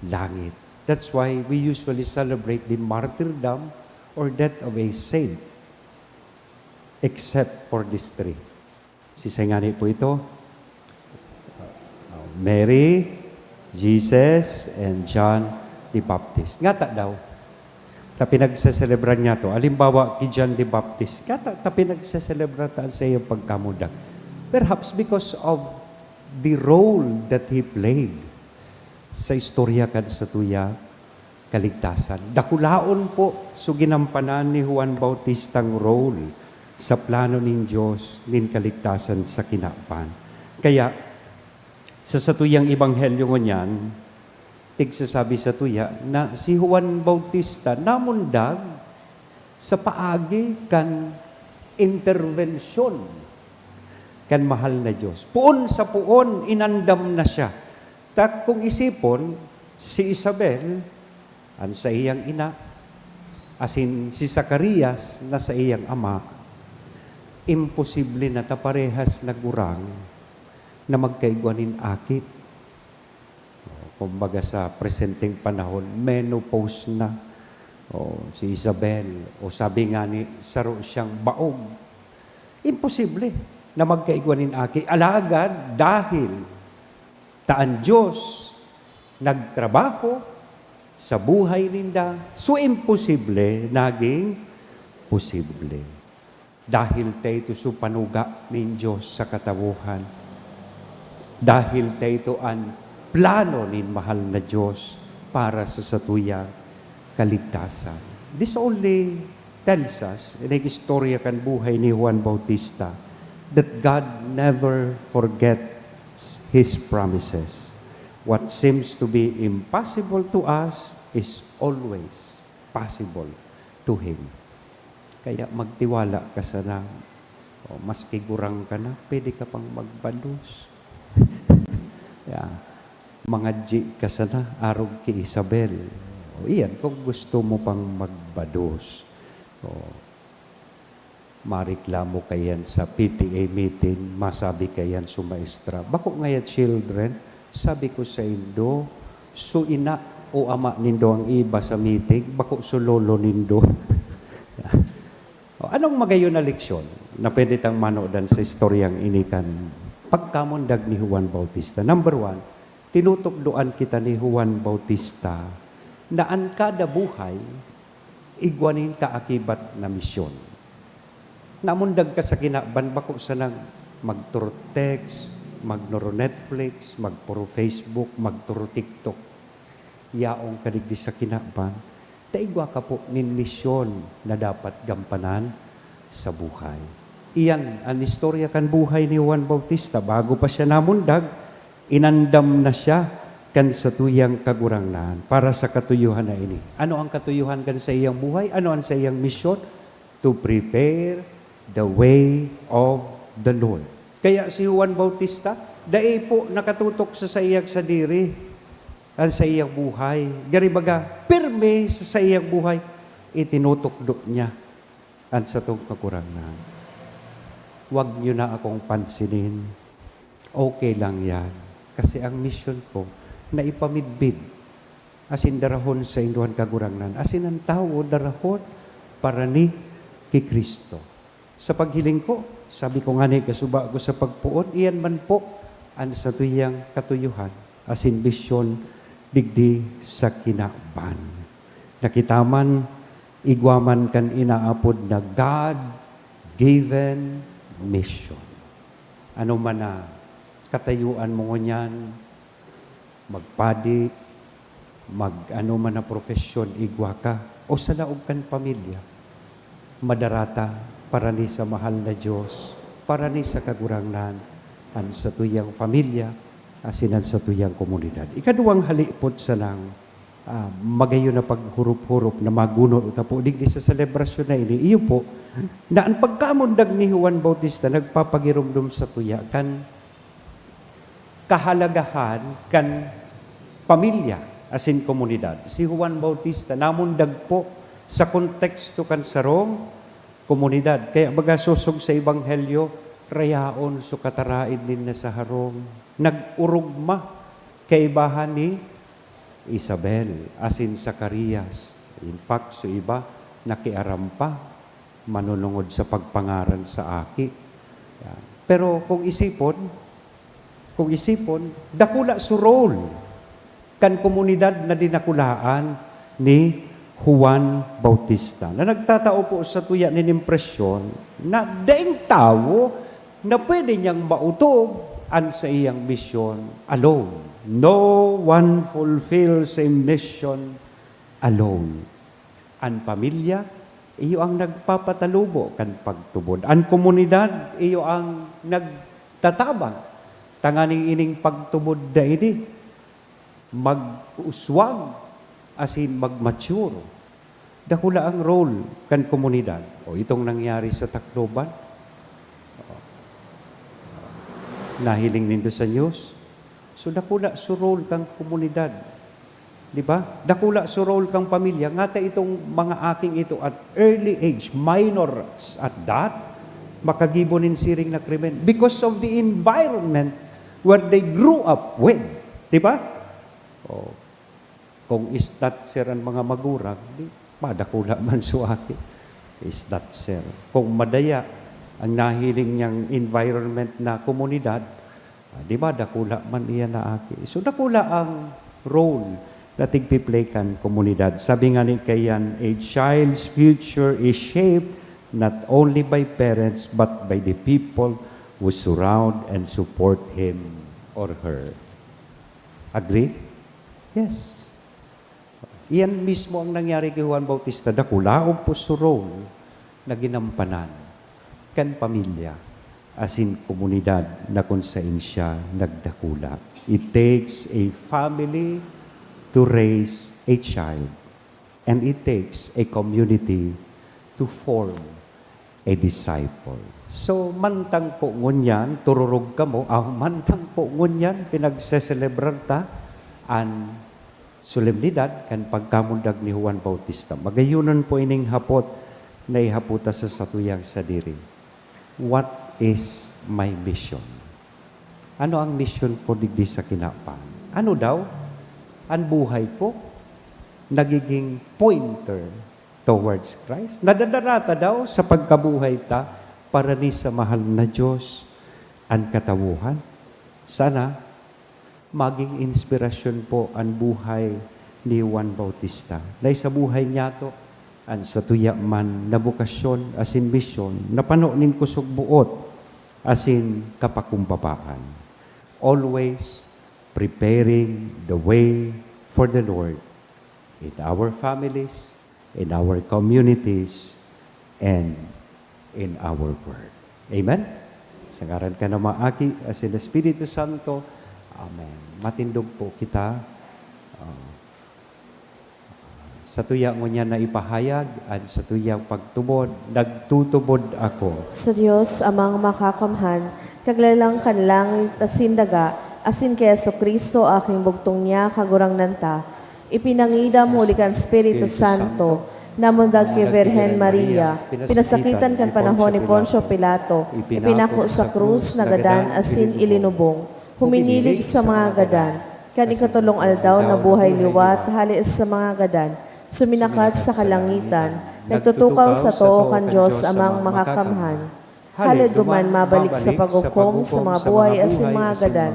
langit. That's why we usually celebrate the martyrdom or death of a saint. Except for these three. Sisayngani po ito. Mary, Jesus, and John the Baptist. Ngata daw. Ta pinagseselebran niya to. Alimbawa, kay John the Baptist. Ngata ta pinagseselebran taan sa iyong pagkamudag. Perhaps because of the role that he played sa istorya kad sa tuya kaligtasan. Dakulaon po so ginampanan ni Juan Bautistang role sa plano ng Diyos, nin kaligtasan sa kinapan. Kaya, sa satuyang ebanghelyo ngunyan, tigsasabi sa tuya, na si Juan Bautista namundag sa paagi kan intervensyon kan mahal na Diyos. Puon sa puon, inandam na siya. Tak kung isipon, si Isabel, ang sa iyang ina, asin si Zacarias na sa iyang ama, imposible na taparehas na gurang na magkaigwanin akit. Kumbaga sa presenteng panahon, menopause na. Si Isabel, o sabi nga ni, saro siyang baog. Imposible na magkaigwanin akit. Alagad dahil taan Diyos nagtrabaho sa buhay ninda, so imposible naging posible. Dahil tayo su panuga ng Diyos sa katawuhan. Dahil tayo ang plano nin mahal na Diyos para sa satuyang kaligtasan. This only tells us, in ang istorya kan buhay ni Juan Bautista, that God never forgets His promises. What seems to be impossible to us is always possible to Him. Kaya magtiwala ka sana. Maski gurang ka na, pwede ka pang magbados. Yeah. Mga G ka sana, arog ki Isabel. Iyan, kung gusto mo pang magbados. Mariklamo kayan sa PTA meeting, masabi kayan sa maestra. Bako ngaya children, sabi ko sa Indo, so ina o ama nindo ang iba sa meeting, bako so lolo nindo. Anong magayon na leksyon na pwede tang manodan sa istoryang inikan pagkamundag ni Juan Bautista? Number 1, tinutugduan kita ni Juan Bautista na ang kada buhay igwanin ka akibat na misyon. Namundag ka sa kinaban, bako sa nang magturo text, magnoro Netflix, magpuro Facebook, magturo TikTok. Yaong kadigdi sa kinaban, taigwa ka po nin misyon na dapat gampanan sa buhay. Iyan, ang istorya kan buhay ni Juan Bautista. Bago pa siya namundag, inandam na siya kan sa tuyang kagurangnan para sa katuyuhan na ini. Ano ang katuyuhan kan sa iyang buhay? Ano ang sa iyang misyon? To prepare the way of the Lord. Kaya si Juan Bautista, dai po nakatutok sa iyang sadiri, ang sa iyang buhay. Garibaga, pirme sa iyang buhay, itinutukdo niya ang sa itong kakurangan. Huwag niyo na akong pansinin. Okay lang yan. Kasi ang mission ko, na ipamidbid. Asin darahon sa induhan kagurangnan. Asin ang tao darahon para ni kay Kristo. Sa paghiling ko, sabi ko nga ni, kasuba ko sa pagpuon, iyan man po ang sa tuyang katuyuhan. Asin bisyon, digdi sa kinaban. Nakitaman, igwaman kan inaapod na God-given mission. Ano man na katayuan mo ngunyan, magpadi, ano man na profesyon, igwa ka, o sa laog kan pamilya, madarata para ni sa mahal na Diyos, para ni sa kagurangnan, an sa tuyang pamilya, asinan sa tuyang komunidad. Ikaduwang halipot sa nang magayon na paghurup-hurup na maguno ka po digdi sa selebrasyon na ini, iyo po, na ang pagkamundag ni Juan Bautista, nagpapagirumdum sa tuya, kan kahalagahan, kan pamilya, asin komunidad. Si Juan Bautista, namundag po sa konteksto kan sarong komunidad. Kaya baga susog sa Ebanghelyo, rayaon so kataraid din na sa harong. Nag-urugma kaibahan ni Isabel, asin Zacarias. In fact, so iba, nakiaram pa, manunungod sa pagpangaran sa aki. Yan. Pero kung isipon, dakula su role kan komunidad na dinakulaan ni Juan Bautista. Na nagtatao po sa tuya ni impresyon na daing tao na pwede niyang mautog an sa iyang mission alone. No one fulfills a mission alone. An pamilya, iyo ang nagpapatalubo kan pagtubod. An komunidad, iyo ang nagtatabang. Tanganing ining pagtubod na ini, mag-uswag, asin mag-mature. Dakula ang role kan komunidad. O itong nangyari sa Tacloban, nahiling nindo sa news. So dakula su role kang komunidad. Di ba? Dakula su role kang pamilya. Ngata itong mga aking ito at early age, minors at that, makagibonin siring na krimen because of the environment where they grew up with. Di ba? O, kung istat sir ang mga magurang, di, madakula man suaki. Istat sir. Kung madaya ang nahiling niyang environment na komunidad, di ba, dakula man iyan na aki. So, dakula ang role na tigpiplay kan komunidad. Sabi nga ni kayan, a child's future is shaped not only by parents, but by the people who surround and support him or her. Agree? Yes. Iyan mismo ang nangyari kay Juan Bautista. Dakula o po su role na ginampanan kan pamilya, asin komunidad na kung saan siya nagdakula. It takes a family to raise a child, and it takes a community to form a disciple. So, mantang po ngunyan, tururog ka mo, mantang po ngunyan, pinagseselebrar ta, an solemnidad, kan pagkamundag ni Juan Bautista. Magayunan po ining hapot, na ihaputa sa satuyang sadiri. What is my mission? Ano ang mission ko digdi sa kinapan? Ano daw? Ang buhay ko nagiging pointer towards Christ. Nadadarata daw sa pagkabuhay ta para ni sa mahal na Diyos ang katawuhan. Sana maging inspirasyon po ang buhay ni Juan Bautista. Dahil sa buhay niya to, an sa tuya man na bukasyon asin misyon na panonin kusog buot asin kapakumbabaan. Always preparing the way for the Lord in our families, in our communities, and in our work. Amen? Sa ngaran ka na maaki asin Espiritu Santo. Amen. Matindog po kita sa tuya mo niya na ipahayag at sa tuyang pagtubod, nagtutubod ako. Sa Diyos, amang makakamhan, kaglalang kanlangit asin daga, asin kay Kristo aking bugtong niya kagurang nanta, ipinangida mo likan Espiritu Santo, namundag kay Virhen Maria, pinasakitan kan panahon ni Poncio Pilato, ipinako sa krus na gadan asin ilinubong, huminilig sa mga gadan, kan ikatulong aldaw na buhay liwat, halis sa mga gadan, suminakat sa kalangitan, nagtutukaw sa too kan Diyos amang makakamhan. Halid duman mabalik sa paghukom sa mga buhay asin mga gadan.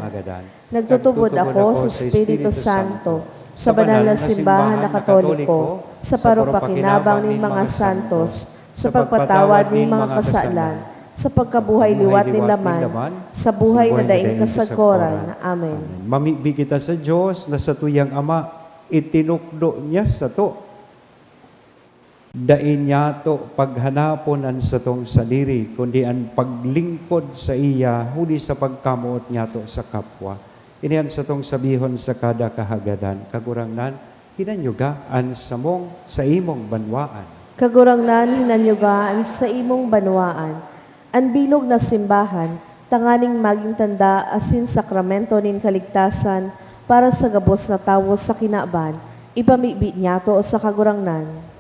Nagtutubod ako sa Espiritu Santo, sa banal na simbahan na Katoliko, sa parupakinabang ng mga santos, sa pagpatawad ng mga kasalan, sa pagkabuhay liwat ng laman, sa buhay na daing kasagkoran. Amen. Mamigbi kita sa Diyos na sa tuyang Ama, itinukdo niya sa to. Dain niya to paghanapon an sa tong saliri, kundi an paglingkod sa iya, huli sa pagkamuot niya to sa kapwa. Iniyan sa tong sabihon sa kada kahagadan, kagurangnan, hinanyugaan sa mong sa imong banwaan. Kagurangnan hinanyugaan sa imong banwaan, ang bilog na simbahan, tanganing maging tanda asin sakramento nin kaligtasan para sa gabos na tawo sa kinaban, ipamibit niya to sa kagurangnan.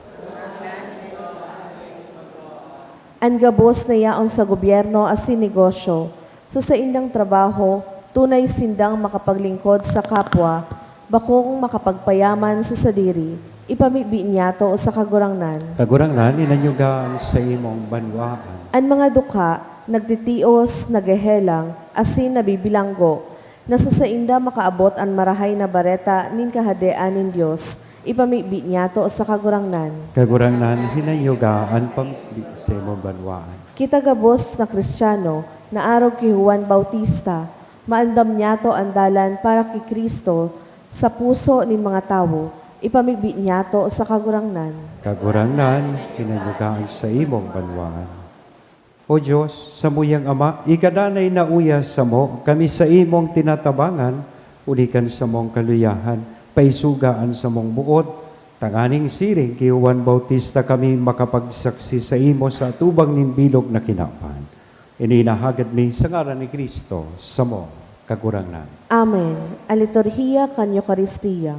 Ang gabos na yaon sa gobyerno asin negosyo, sa saindang trabaho, tunay sindang makapaglingkod sa kapwa, bakong makapagpayaman sa sadiri, ipamibit niya to sa kagurangnan. Kagurangnan, hinanyugaan sa imong banwaan. Ang mga dukha, nagtitios, nagahelang, asin nabibilanggo, na sa sainda makaabot ang marahay na bareta nin kahadean nin Diyos, ipamibit niya to sa kagurangnan. Kagurangnan, hinanyugaan pamibit sa imong banwaan. Kita gabos na Kristiyano, na araw kay Juan Bautista, maandam niya to ang dalan para kay Kristo sa puso nin mga tawo, ipamibit niya to sa kagurangnan. Kagurangnan, hinanyugaan sa imong banwaan. O Diyos, sa muyang Ama, ikadanay na uya sa mo, kami sa imong tinatabangan, ulikan sa mong kaluyahan, paisugaan sa mong buot, tanganing siring kay Juan Bautista kami makapagsaksi sa imo sa tubang nin bilog na kinapan. Ininahagad ni sa ngalan ni Kristo sa mo kagurangnan. Amen. A liturhiya kan Eucharistia.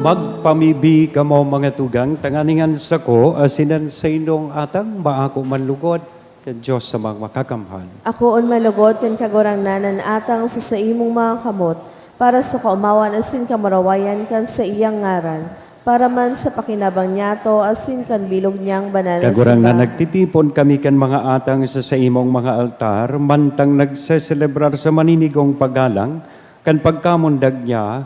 Magpamibi ka mo mga tugang, tanganingan sa ko, asinan sa indong atang maako manlugod, kan Diyos sa mga makakamhan. Ako on malugod ken kagurangnanan atang sa imong mga kamot, para sa kaumawan asin kamarawayan kan sa iyang ngaran, para man sa pakinabang niyato asin kan bilog niyang banal na Kagurang na simbahan. nagtitipon kami kan mga atang sa imong mga altar, mantang nagseselebrar sa maninigong paggalang, kan pagkamundag niya,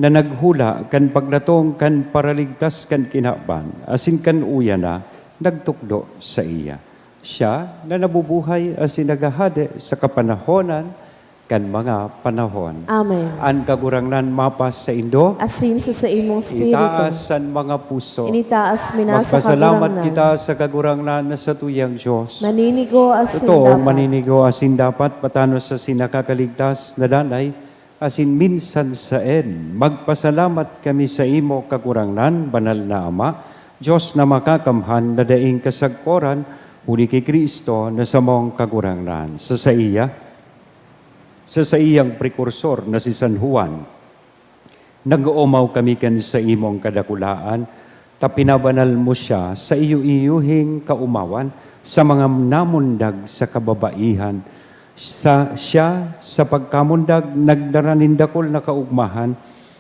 na naghula kan pagdatong kan paraligtas kan kinaban, asin kan uya na, nagtukdo sa iya. Siya na nabubuhay asin nagahade sa kapanahonan kan mga panahon. Amen. An kagurangnan mapas sa indo, Asin sa imong spirito. itaas san mga puso. Initaas mina sa Magpasalamat kagurangnan. kita sa kagurangnan na sa tuyang Diyos. Maninigo asin Totoo, dapat. maninigo asin dapat patano sa sinakakaligtas na danay, asin minsan sa en. Magpasalamat kami sa imo kagurangnan, banal na Ama, Diyos na makakamhan na daing kasagkoran, uli kay Kristo na sa mong kagurangnan. Sa iyang prekursor na si San Juan, nag-uumaw kami kan sa imong kadakulaan, tapinabanal mo siya sa iyo-iyuhing kaumawan, sa mga namundag sa kababaihan, Siya sa pagkamundag nagdaranindakol na kaugmahan,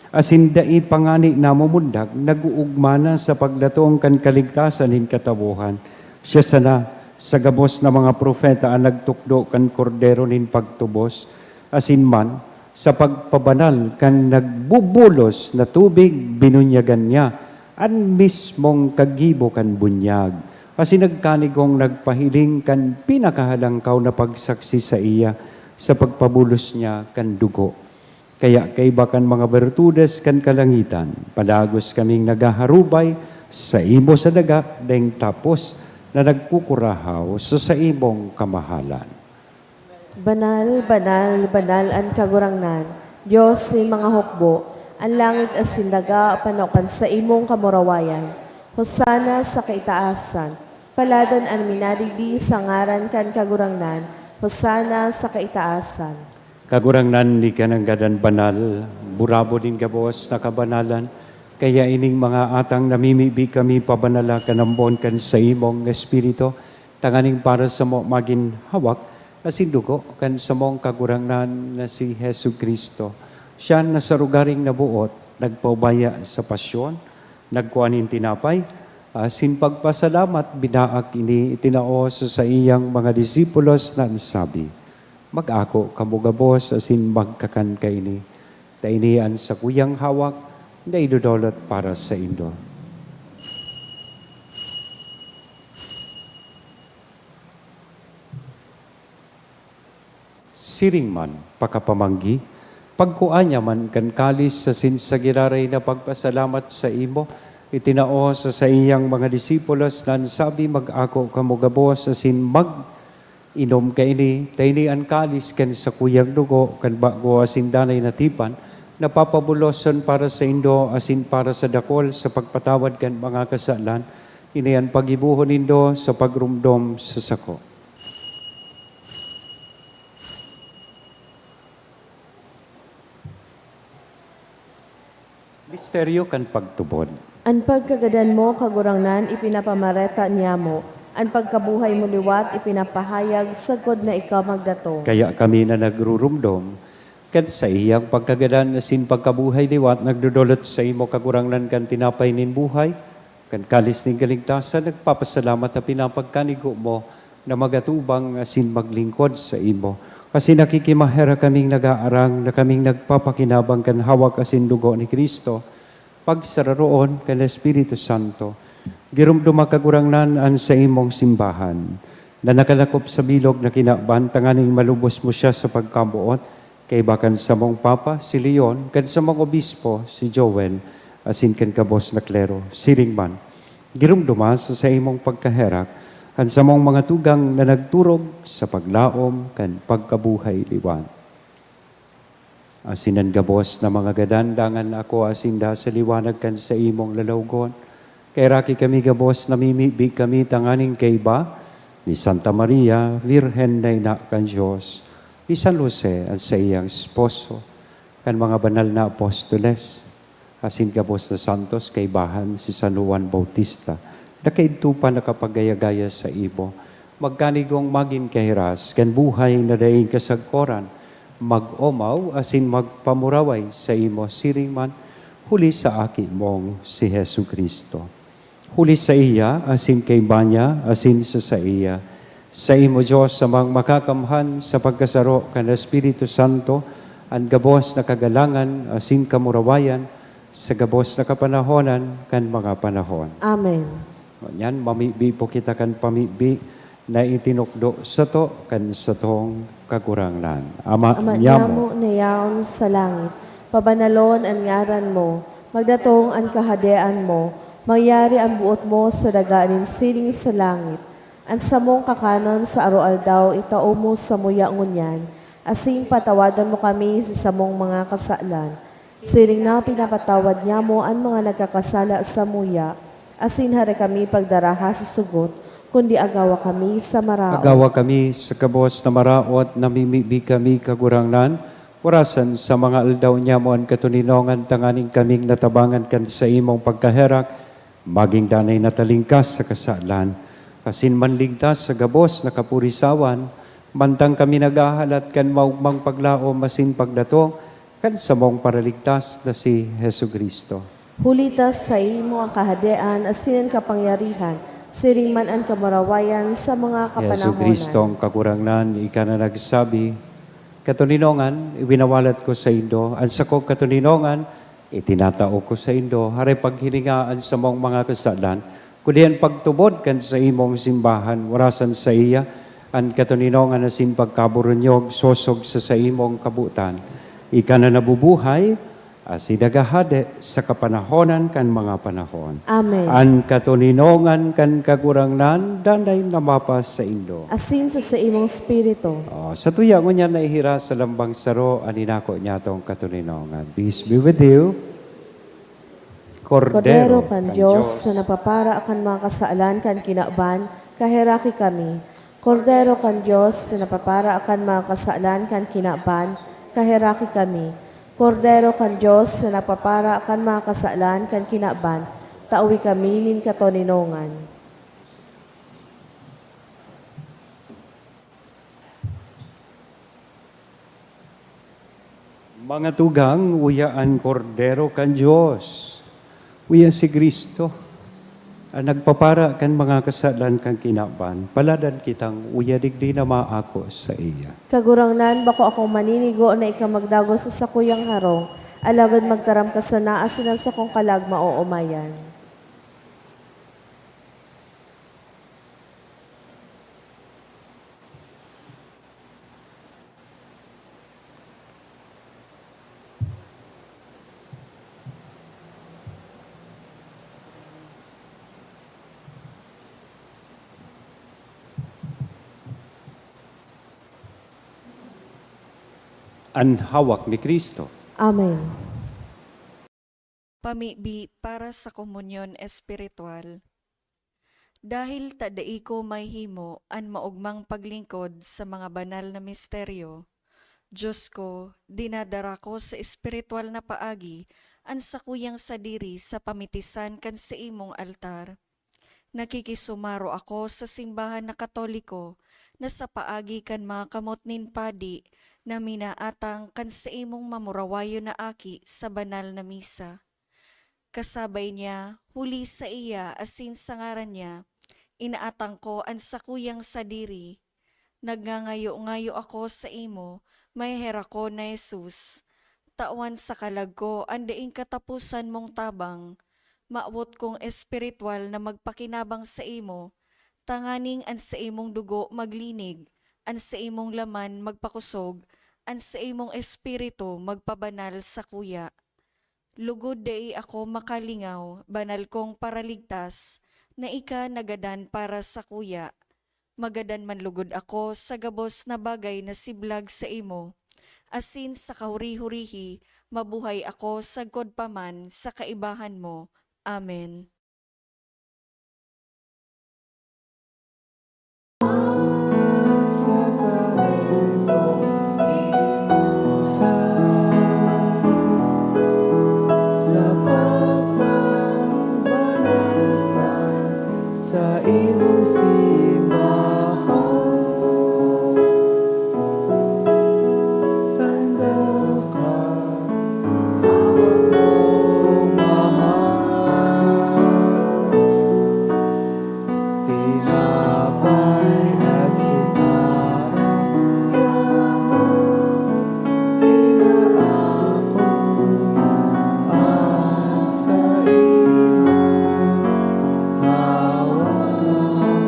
asin dai pangani namumundag, naguugmana sa pagdatong kan kaligtasan hin katabuhan. Siya sana sa gabos na mga propeta ang nagtukdo kan kordero nin pagtubos, asin man sa pagpabanal kan nagbubulos na tubig binunyagan niya, an mismong kagibo kan bunyag. Kasi nagkanigong nagpahiling kan pinakahalangkaw na pagsaksi sa iya sa pagpabulos niya kan dugo. Kaya kaiba kan mga bertudes kan kalangitan, padagos kaming nagaharubay sa imo sa daga, deng tapos na nagkukurahaw sa imong kamahalan. Banal, banal, banal ang kagurangnan, Diyos ni mga hukbo, ang langit as sindaga panokan sa imong kamurawayan. Hosana sa kaitaasan, paladan ang minadigdi sa ngaran kan kagurangnan, Hosana sa kaitaasan. Kagurangnan ni kanang gadan banal, burabo din gabos na kabanalan, kaya ining mga atang namimibi kami pabanala kanambon kan sa imong espiritu, tanganing para sa mo maging hawak, asin dugo kan sa mong kagurangnan na si Hesu Kristo. Siya na sa rugaring nabuot, nagpaubaya sa pasyon, nagkuhanin tinapay, asin pagpasalamat bidaak ini itinao sa iyang mga disipulos na sabi, mag-ako kamugabos asin magkakan kaini. Tainian sa kuyang hawak, na idudolot para sa indo. Siring man, pakapamanggi, pagkuanya man kan kalis sa sinsagiraray na pagpasalamat sa imo, itinao sa iyang mga disipulos na sabi mag-ako kamugabos asin inom kaini, tainian kalis kan sa kuyang dugo, kan bago asin danay na tipan, napapabuloson para sa indo, asin para sa dakol, sa pagpatawad kan mga kasalan, inian pagibuhon indo sa pagrumdom sa sako. Misteryo kan pagtubod. Ang pagkagadan mo, kagurangnan, ipinapamareta niya mo. Ang pagkabuhay mo liwat, ipinapahayag, sagod na ikaw magdato. Kaya kami na nagrurumdom, kan sa iyang pagkagadan asin pagkabuhay liwat, nagdudulot sa imo kagurangnan kan tinapay nin buhay, kan kalis ning kaligtasan, nagpapasalamat na pinapagkanigo mo na magatubang asin maglingkod sa imo. Kasi nakikimahera kaming nag-aarang na kaming nagpapakinabang kan hawak asin dugo ni Kristo, pagsararoon kan Espiritu Santo, girumduma kagurangnan an sa imong simbahan, na nakalakop sa bilog na kinaban, tanganing malubos mo siya sa pagkabuot, kay bakan sa mong Papa, si Leon, kan sa mong Obispo, si Joel, asin kan kabos na klero, siring man. Girumduma sa imong pagkaherak, kan sa mong mga tugang na nagturog sa paglaom, kan pagkabuhay liwan. Asinan gabos na mga gadandangan ako asinda sa liwanag kan sa imong lalawgon. Kay raki kami gabos namimibig kami tanganing kay ba ni Santa Maria, Virhen na ina kan Diyos, ni San Jose at sa iyang esposo, kan mga banal na apostoles, asin gabos na santos kay bahan si San Juan Bautista, na kaidtupa nakapagayagaya sa ibo, magkanigong maging kahiras, kan buhay na daing kasagkoran, mag-omaw asin magpamuraway sa imo siring man, huli sa aki mong si Hesu Kristo. Huli sa iya, asin kay banya, asin sa iya. Sa imo Diyos sa mga makakamhan sa pagkasaro kan Espiritu Santo, ang gabos na kagalangan, asin kamurawayan, sa gabos na kapanahonan kan mga panahon. Amen. Yan, mamibi po kita kan pamibi na itinukdo sa to kan sa tong kagurangnan. Ama Nyamo na yaon sa langit, pabanalon ang ngaran mo, magdatong ang kahadean mo, mangyari ang buot mo sa dagaanin siling sa langit, ang samong kakanon sa aroaldaw itao mo sa muya ngunyan, asing patawadan mo kami sa samong mga kasalan. Siling na pinapatawad niya mo ang mga nagkakasala sa muya, asin hari kami pagdaraha sa sugot, kundi agawa kami sa maraot. Agawa kami sa kabos na maraot, namimibi kami kagurangnan, warasan sa mga aldaw niya mo ang katuninongan, tanganing kaming natabangan kan sa imong pagkaherak, maging danay natalingkas sa kasalan, kasin manligtas sa gabos na kapurisawan, Mantang kami nagahalat kan maugmang paglao masin pagdato, kan sa mong paraligtas na si Hesu Kristo. Hulitas sa imo ang kahadean, asinan kapangyarihan, siring man ang kamarawayan sa mga Yesu Kristo kapanahonan. ang kakurangnan, ika na nagsabi, katuninongan, iwinawalat ko sa Indo, ang sa kong katuninongan, itinatao ko sa Indo, hari paghilingaan sa mong mga kasalan, kudihan pagtubod kan sa imong simbahan, warasan sa iya, ang katuninongan na sin pagkaburunyog, sosog sa imong kabutan. Ika na nabubuhay, asidagahade sa kapanahonan kan mga panahon. Amen. An katuninongan kan kagurangnan, danday namapas sa Indo. Asin sa imong spirito. Sa tuya mo niya naihira sa lambang saro, aninako niya tong katuninongan. Peace be with you. Kordero kan Diyos na napapara akan mga kasaalan kan kinaban, kahiraki kami. Kordero kan Diyos na napapara akan mga kasaalan kan kinaban, kahiraki kami. Kordero kan Diyos na napapara akan mga kasaalan kan kinaban, tauwi kami nin katoninongan. Mga tugang, uyaan kordero kan Diyos. Uya si Kristo. Ang nagpapara kan mga kasalan kan kinaban, paladan kitang uya digdi na maako sa iya. Kagurangnan, bako akong maninigo na ikaw magdago sa sakuyang harong, alagad magtaram ka sa naasinan sa kong kalagma o umayan. Ang hawak ni Kristo. Amen. Pamibi para sa komunyon espiritual. Dahil tadai ko may himo an maugmang paglingkod sa mga banal na misteryo, Diyos ko, dinadara ko sa espiritual na paagi an sakuyang sadiri sa pamitisan kan sa imong altar. Nakikisumaro ako sa simbahan na Katoliko na sa paagi kan mga kamot nin padi na minaatang kan sa imong mamurawayo na aki sa banal na misa. Kasabay niya, huli sa iya asin sa ngaran niya, inaatang ko ang sakuyang sadiri. Nagngangayo-ngayo ako sa imo, may hera ko na Jesus. Tawan sa kalag ko, andaing katapusan mong tabang. Maawot kong espiritual na magpakinabang sa imo, tanganing an sa imong dugo maglinig, an sa imong laman magpakusog, an sa imong espiritu magpabanal sa kuya. Lugod dai ako makalingaw, banal kong paraligtas, na ika nagadan para sa kuya. Magadan man lugod ako sa gabos na bagay na siblag sa imo. Asin sa kahuri-hurihi, mabuhay ako sagkod paman sa kaibahan mo. Amen. Sa imong simbahan, tanda ka, hawak mong mahal. Tinapay asin harap yaman, inaako ang sa imong hawak.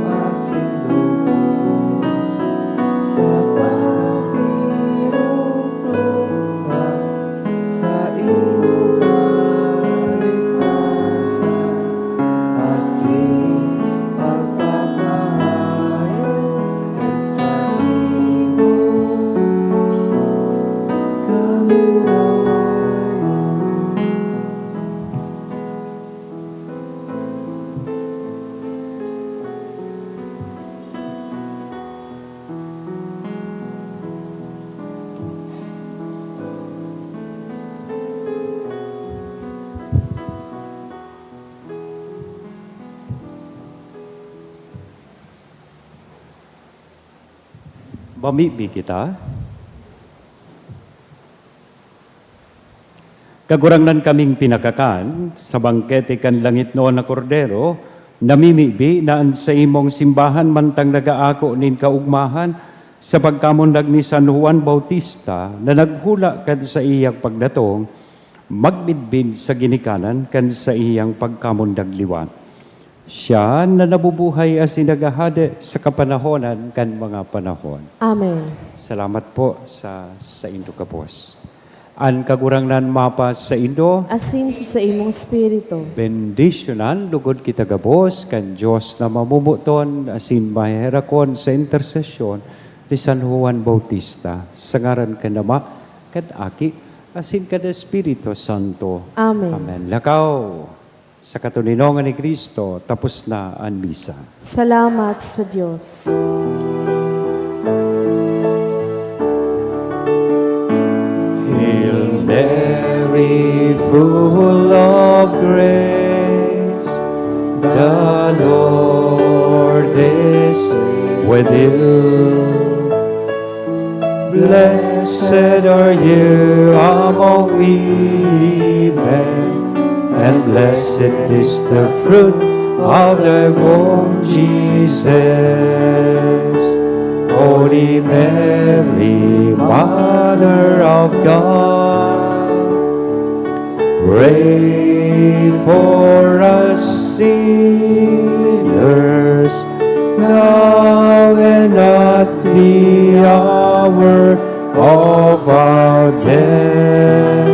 Mamibi kita. Kagurangnan kaming pinakakan sa bangkete kan langit noon na kordero, namimibi naan sa imong simbahan mantang nagaako nin kaugmahan sa pagkamundag ni San Juan Bautista na naghula kan sa iyang pagdatong, magbidbid sa ginikanan kan sa iyang pagkamundag liwan. Siya na nabubuhay as sinagahade sa kapanahonan kan mga panahon. Amen. Salamat po sa Indo Kapos. An kagurangnan mapa sa Indo, Asin sa imong spirito. bendisyonan lugod kita gabos kan Diyos na mamumuton asin maherakon sa intersesyon ni San Juan Bautista. Sa ngaran kan Ama, kan Aki, asin kan Espiritu Santo. Amen. Amen. Lakaw sa katuninongan ni Kristo, tapos na ang misa. Salamat sa Diyos. Hail Mary, full of grace, the Lord is with you. Blessed are you among women, and blessed is the fruit of thy womb, Jesus. Holy Mary, Mother of God, pray for us sinners, now and at the hour of our death.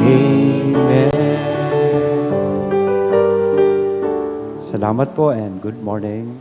Amen. Salamat po and good morning.